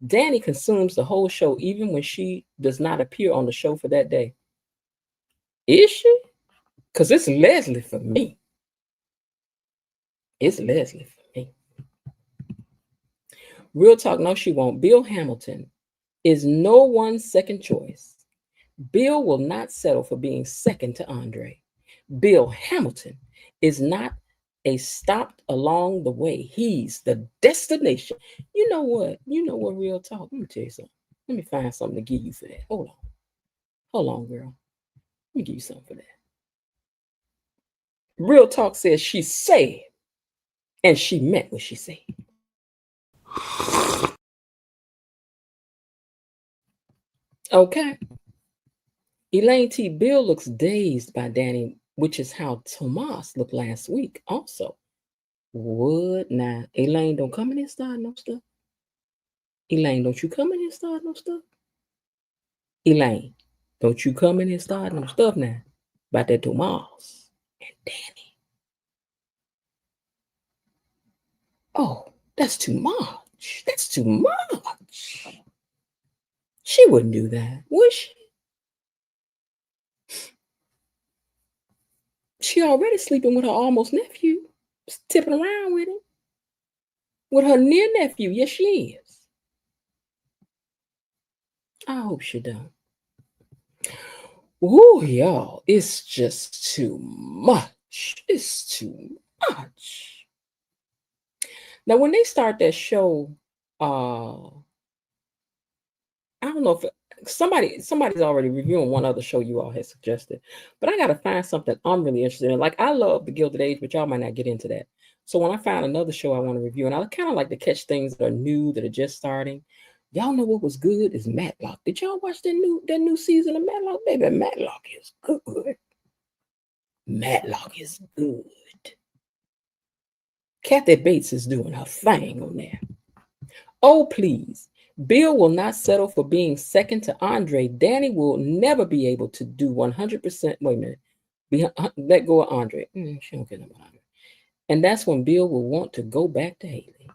S1: Danny consumes the whole show, even when she does not appear on the show for that day. Is she? Because it's Leslie for me. It's Leslie for me. Real talk, no, she won't. Bill Hamilton is no one's second choice. Bill will not settle for being second to Andre. Bill Hamilton is not a stop along the way. He's the destination. You know what? You know what, real talk? Let me tell you something. Let me find something to give you for that. Hold on. Hold on, girl. Let me give you something for that. Real talk says she said, and she meant what she said. Okay. Elaine T. Bill looks dazed by Danny, which is how Tomas looked last week also. What now? Elaine, don't come in here start no stuff. Elaine, don't you come in here start no stuff. Elaine, don't you come in here start no stuff now about that Tomas and Danny. Oh, that's too much. That's too much. She wouldn't do that, would she? She already sleeping with her almost nephew, tipping around with him. With her near nephew, yes, she is. I hope she don't. Ooh, y'all, it's just too much. It's too much. Now, when they start that show, I don't know if somebody's already reviewing one other show you all had suggested, but I gotta find something I'm really interested in. Like, I love The Gilded Age, but y'all might not get into that. So when I find another show I want to review, and I kind of like to catch things that are new, that are just starting. Y'all know what was good is Matlock. Did y'all watch that new season of Matlock? Baby, Matlock is good. Matlock is good. Kathy Bates is doing her thing on there. Oh, please. Bill will not settle for being second to Andre. Danny will never be able to do 100%. Wait a minute. Let go of Andre. She don't care about Andre. And that's when Bill will want to go back to Haley.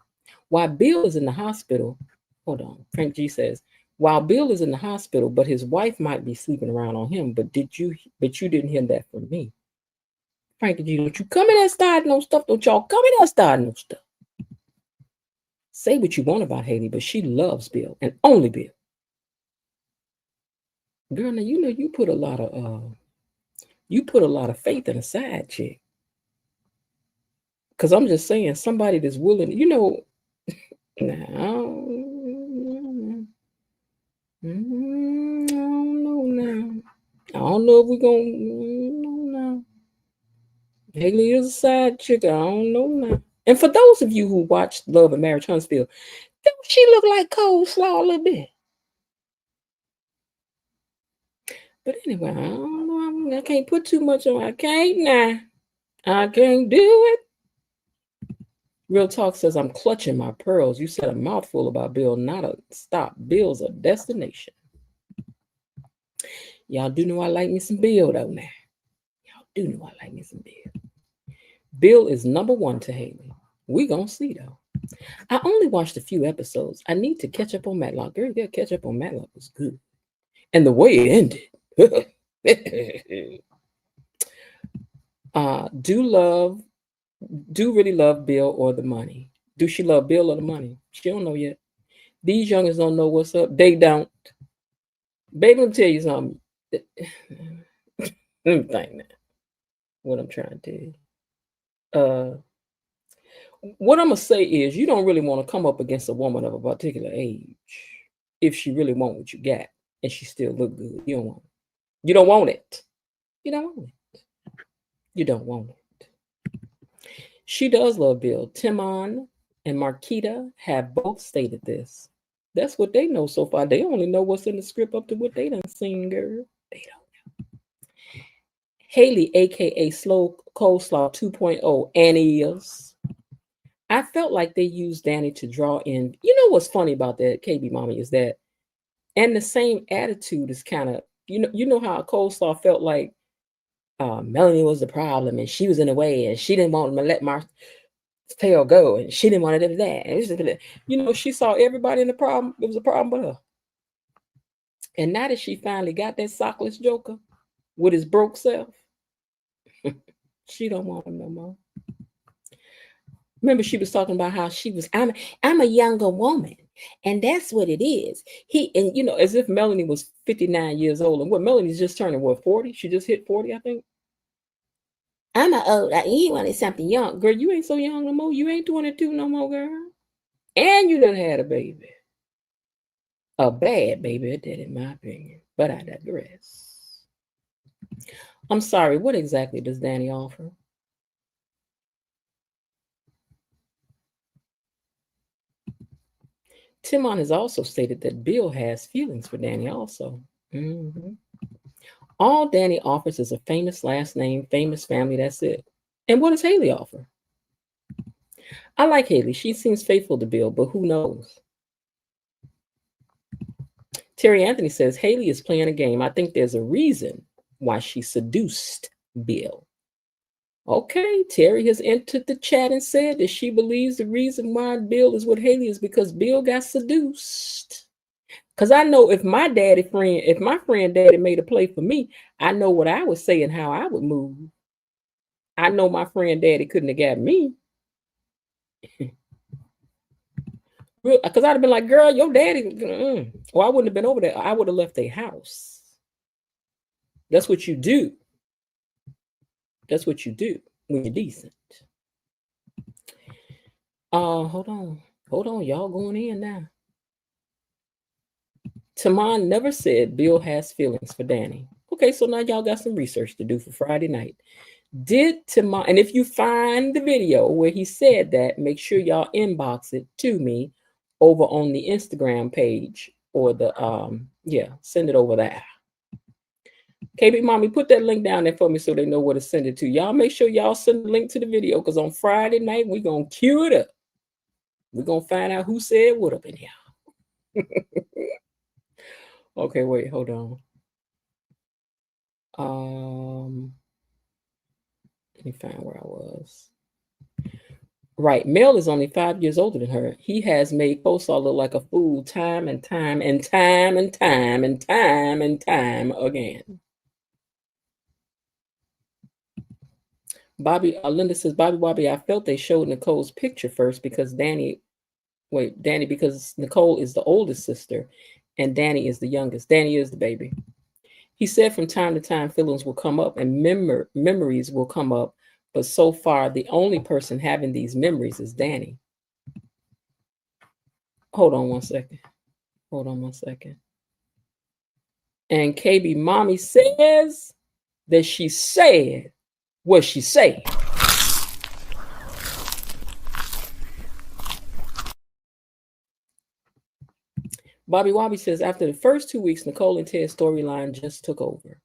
S1: While Bill is in the hospital, hold on. Frank G says, while Bill is in the hospital, but his wife might be sleeping around on him. But you didn't hear that from me. Frankie G, don't you come in there starting no stuff. Don't y'all come in there starting no stuff. Say what you want about Haley, but she loves Bill and only Bill. Girl, now you know you put a lot of faith in a side chick. Cause I'm just saying, somebody that's willing, you know, now I don't know now. I don't know if we're gonna now. Haley is a side chick. I don't know now. And for those of you who watched Love and Marriage Huntsville, don't she look like coleslaw a little bit? But anyway, I don't know. I can't put too much on. I can't now. I can't do it. Real Talk says, I'm clutching my pearls. You said a mouthful about Bill, not a stop. Bill's a destination. Y'all do know I like me some Bill, though, now. Y'all do know I like me some Bill. Bill is number one to Haley. We gonna see, though. I only watched a few episodes. I need to catch up on Matlock. Girl, yeah, catch up on Matlock was good. And the way it ended. Do really love Bill or the money? Do she love Bill or the money? She don't know yet. These youngins don't know what's up. They don't. Baby, let me tell you something. Let me think now. What I'm trying to do. What I'm gonna say is, you don't really want to come up against a woman of a particular age if she really want what you got and she still look good. You don't want it. You don't want it. You don't want it. You don't want it. She does love Bill. Timon and Marquita have both stated this. That's what they know so far. They only know what's in the script up to what they done seen, girl. They don't know. Haley, aka Slow Coleslaw 2.0, Annie is. I felt like they used Danny to draw in. You know what's funny about that, KB Mommy, is that, And the same attitude is kind of, you know how Coleslaw felt like Melanie was the problem and she was in the way and she didn't want to let Martell go and she didn't want to do that. And she saw everybody in the problem. It was a problem with her. And now that she finally got that sockless joker with his broke self, she don't want him no more. Remember, she was talking about how I'm a younger woman, and that's what it is. As if Melanie was 59 years old, and Melanie's just turning 40? She just hit 40, I think. I'm a old. You wanted something young, girl. You ain't so young no more. You ain't 22 no more, girl. And you done had a baby, a bad baby at that, in my opinion. But I digress. I'm sorry. What exactly does Danny offer? Timon has also stated that Bill has feelings for Danny also. Mm-hmm. All Danny offers is a famous last name, famous family, that's it. And what does Haley offer? I like Haley. She seems faithful to Bill, but who knows? Terry Anthony says, Haley is playing a game. I think there's a reason why she seduced Bill. Okay, Terry has entered the chat and said that she believes the reason why Bill is with Haley is because Bill got seduced. Because I know if my friend daddy made a play for me, I know what I would say and how I would move. I know my friend daddy couldn't have got me. Because I'd have been like, girl, your daddy, or I wouldn't have been over there. I would have left their house. That's what you do. That's what you do when you're decent. Hold on, y'all going in now. Timon never said Bill has feelings for Danny. Okay, so now y'all got some research to do for Friday night. Did Timon, and if you find the video where he said that, make sure y'all inbox it to me over on the Instagram page or send it over there. KB Mommy, put that link down there for me so they know where to send it to. Y'all make sure y'all send the link to the video because on Friday night, we're going to cue it up. We're going to find out who said what up in here. Okay, wait, hold on. Let me find where I was. Right, Mel is only 5 years older than her. He has made Coleslaw look like a fool time and time and time and time and time and time again. Linda says, Bobby, I felt they showed Nicole's picture first because because Nicole is the oldest sister and Danny is the youngest. Danny is the baby. He said from time to time feelings will come up and memories will come up, but so far the only person having these memories is Danny. Hold on one second. And KB Mommy says that she said what she said. Bobby Wobby says, after the first 2 weeks, Nicole and Ted's storyline just took over.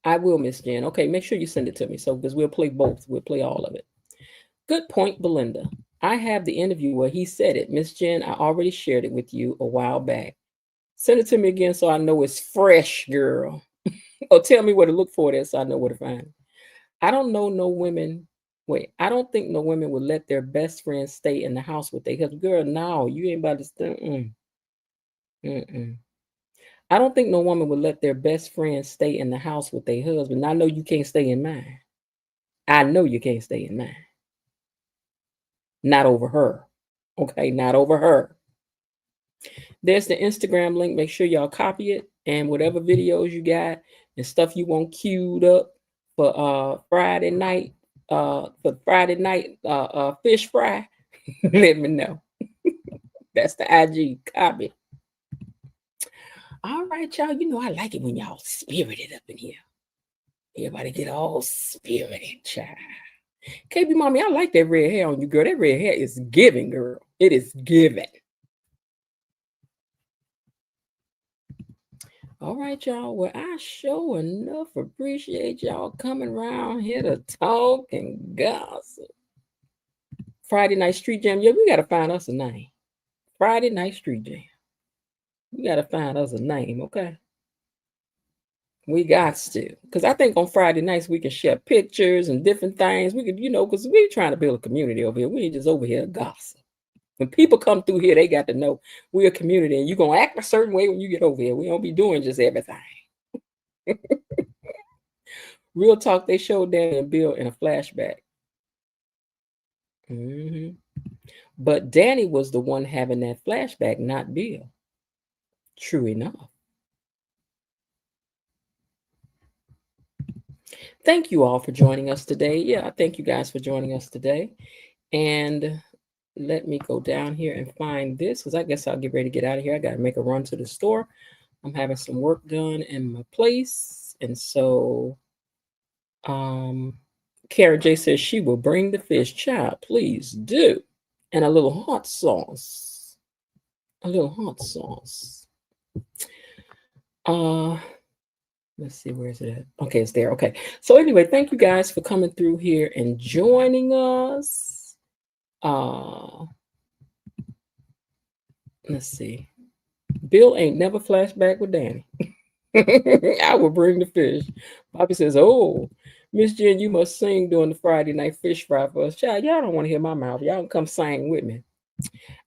S1: I will, Miss Jen. Okay, make sure you send it to me because we'll play both. We'll play all of it. Good point, Belinda. I have the interview where he said it. Miss Jen, I already shared it with you a while back. Send it to me again so I know it's fresh, girl. Or tell me where to look for it so I know where to find it. I don't think no women would let their best friend stay in the house with their husband. Girl, no, you ain't about to stay. I don't think no woman would let their best friend stay in the house with their husband. I know you can't stay in mine. I know you can't stay in mine. Not over her. Okay, not over her. There's the Instagram link. Make sure y'all copy it. And whatever videos you got and stuff you want queued up for Friday night, fish fry, let me know. That's the IG. Copy. All right, y'all. You know I like it when y'all spirited up in here. Everybody get all spirited, child. KB Mommy, I like that red hair on you, girl. That red hair is giving, girl. It is giving. All right, y'all. Well, I sure enough appreciate y'all coming around here to talk and gossip. Friday Night Street Jam. Yeah, we got to find us a name. Friday Night Street Jam. We got to find us a name, okay? We got to. Because I think on Friday nights we can share pictures and different things. We could, because we're trying to build a community over here. We ain't just over here to gossip. When people come through here, they got to know we're a community and you're going to act a certain way when you get over here. We don't be doing just everything. Real talk, they showed Danny and Bill in a flashback. But Danny was the one having that flashback, not Bill. True enough. Thank you all for joining us today. Yeah, thank you guys for joining us today. And let me go down here and find this, because I guess I'll get ready to get out of here. I got to make a run to the store. I'm having some work done in my place. And so Kara J says she will bring the fish. Child, please do. And a little hot sauce. A little hot sauce. Let's see, where is it at? Okay, it's there. Okay. So anyway, thank you guys for coming through here and joining us. Let's see. Bill ain't never flashed back with Danny. I will bring the fish. Bobby says, oh, Miss Jen, you must sing during the Friday night fish fry for us. Child, y'all don't want to hear my mouth. Y'all can come sing with me.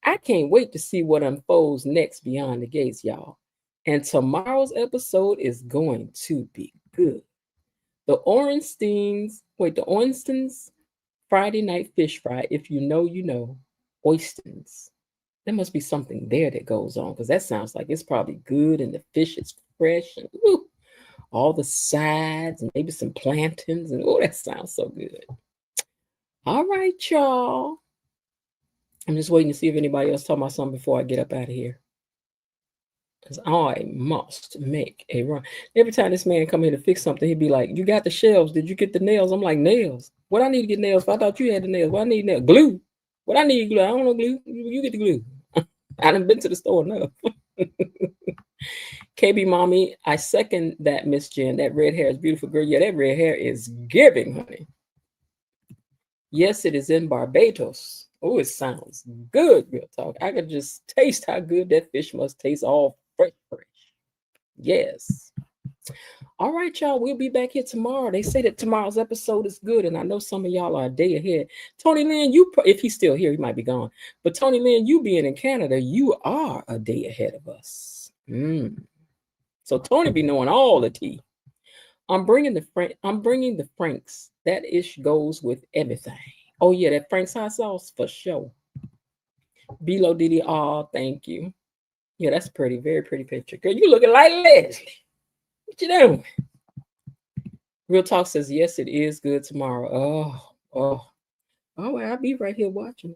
S1: I can't wait to see what unfolds next beyond the gates, y'all. And tomorrow's episode is going to be good. The Ornstein's Friday night fish fry. If you know, you know. Oystins. There must be something there that goes on, because that sounds like it's probably good and the fish is fresh and all the sides and maybe some plantains and that sounds so good. All right, y'all. I'm just waiting to see if anybody else talking about something before I get up out of here. Because I must make a run. Every time this man come here to fix something, he'd be like, you got the shelves. Did you get the nails? I'm like, nails? What I need to get nails for? I thought you had the nails. What I need nails? Glue. What I need glue? I don't know glue. You get the glue. I done been to the store enough. KB Mommy, I second that, Miss Jen. That red hair is beautiful, girl. Yeah, that red hair is giving, honey. Yes, it is in Barbados. Oh, it sounds good, real talk. I could just taste how good that fish must taste, all fresh. Yes. All right, y'all. We'll be back here tomorrow. They say that tomorrow's episode is good, and I know some of y'all are a day ahead. Tony Lynn, if he's still here, he might be gone. But Tony Lynn, you being in Canada, you are a day ahead of us. So Tony be knowing all the tea. I'm bringing the Franks. That ish goes with everything. Oh yeah, that Frank's hot sauce for sure. Below Diddy, oh, thank you. Yeah, that's pretty, very pretty picture. Girl, you looking like Leslie. What you doing? Real Talk says, yes, it is good tomorrow. Oh, well, I'll be right here watching.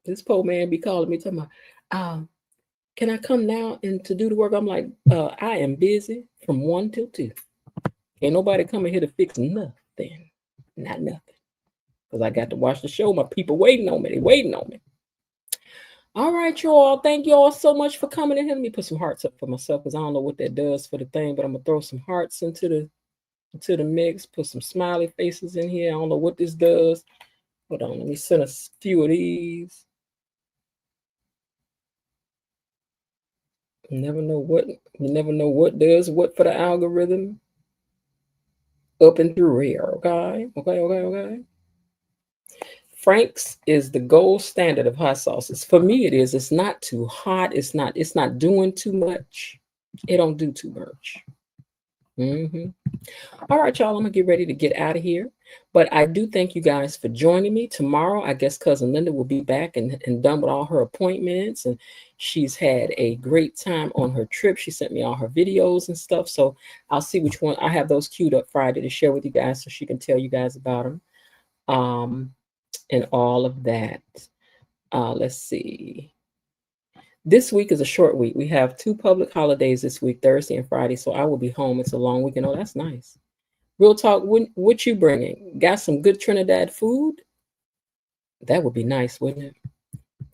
S1: This poor man be calling me, talking about, can I come now and to do the work? I'm like, I am busy from 1 till 2. Ain't nobody coming here to fix nothing. Not nothing. Because I got to watch the show. My people waiting on me. They waiting on me. All right, y'all. Thank you all so much for coming in here. Let me put some hearts up for myself, because I don't know what that does for the thing, but I'm going to throw some hearts into the mix. Put some smiley faces in here. I don't know what this does. Hold on. Let me send a few of these. You never know what does what for the algorithm. Up and through here. Okay. Frank's is the gold standard of hot sauces. For me, it is. It's not too hot. It's not doing too much. It don't do too much. All right, y'all. I'm gonna get ready to get out of here. But I do thank you guys for joining me. Tomorrow, I guess cousin Linda will be back and done with all her appointments, and she's had a great time on her trip. She sent me all her videos and stuff. So I'll see which one. I have those queued up Friday to share with you guys, so she can tell you guys about them. And all of that. Let's see. This week is a short week. We have 2 public holidays this week, Thursday and Friday, so I will be home. It's a long weekend. Oh, that's nice. Real talk, what you bringing? Got some good Trinidad food? That would be nice, wouldn't it?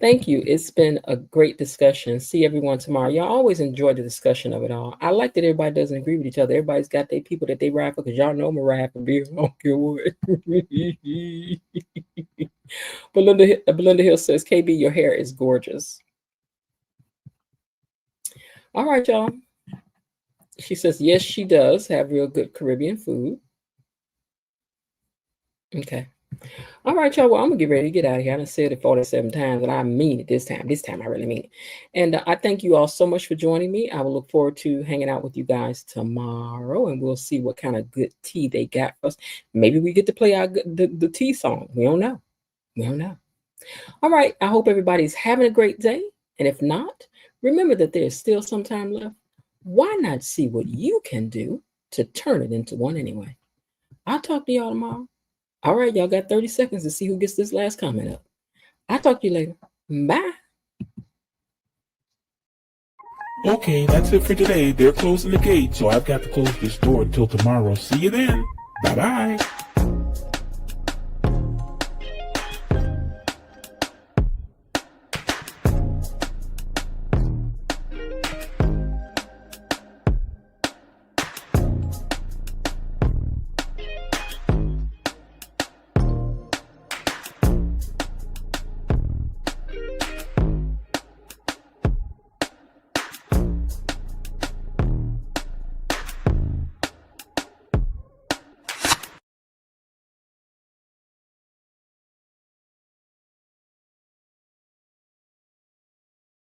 S1: Thank you. It's been a great discussion. See everyone tomorrow. Y'all always enjoy the discussion of it all. I like that everybody doesn't agree with each other. Everybody's got their people that they ride for, because y'all know I'm a ride for beer. I don't care what. Belinda Hill says, KB, your hair is gorgeous. All right, y'all. She says, yes, she does have real good Caribbean food. Okay. All right, y'all. Well, I'm going to get ready to get out of here. I done said it 47 times, and I mean it this time. This time, I really mean it. And I thank you all so much for joining me. I will look forward to hanging out with you guys tomorrow, and we'll see what kind of good tea they got for us. Maybe we get to play the tea song. We don't know. We don't know. All right. I hope everybody's having a great day. And if not, remember that there's still some time left. Why not see what you can do to turn it into one anyway? I'll talk to y'all tomorrow. All right, y'all got 30 seconds to see who gets this last comment up. I'll talk to you later. Bye.
S4: Okay, that's it for today. They're closing the gate, so I've got to close this door until tomorrow. See you then. Bye-bye.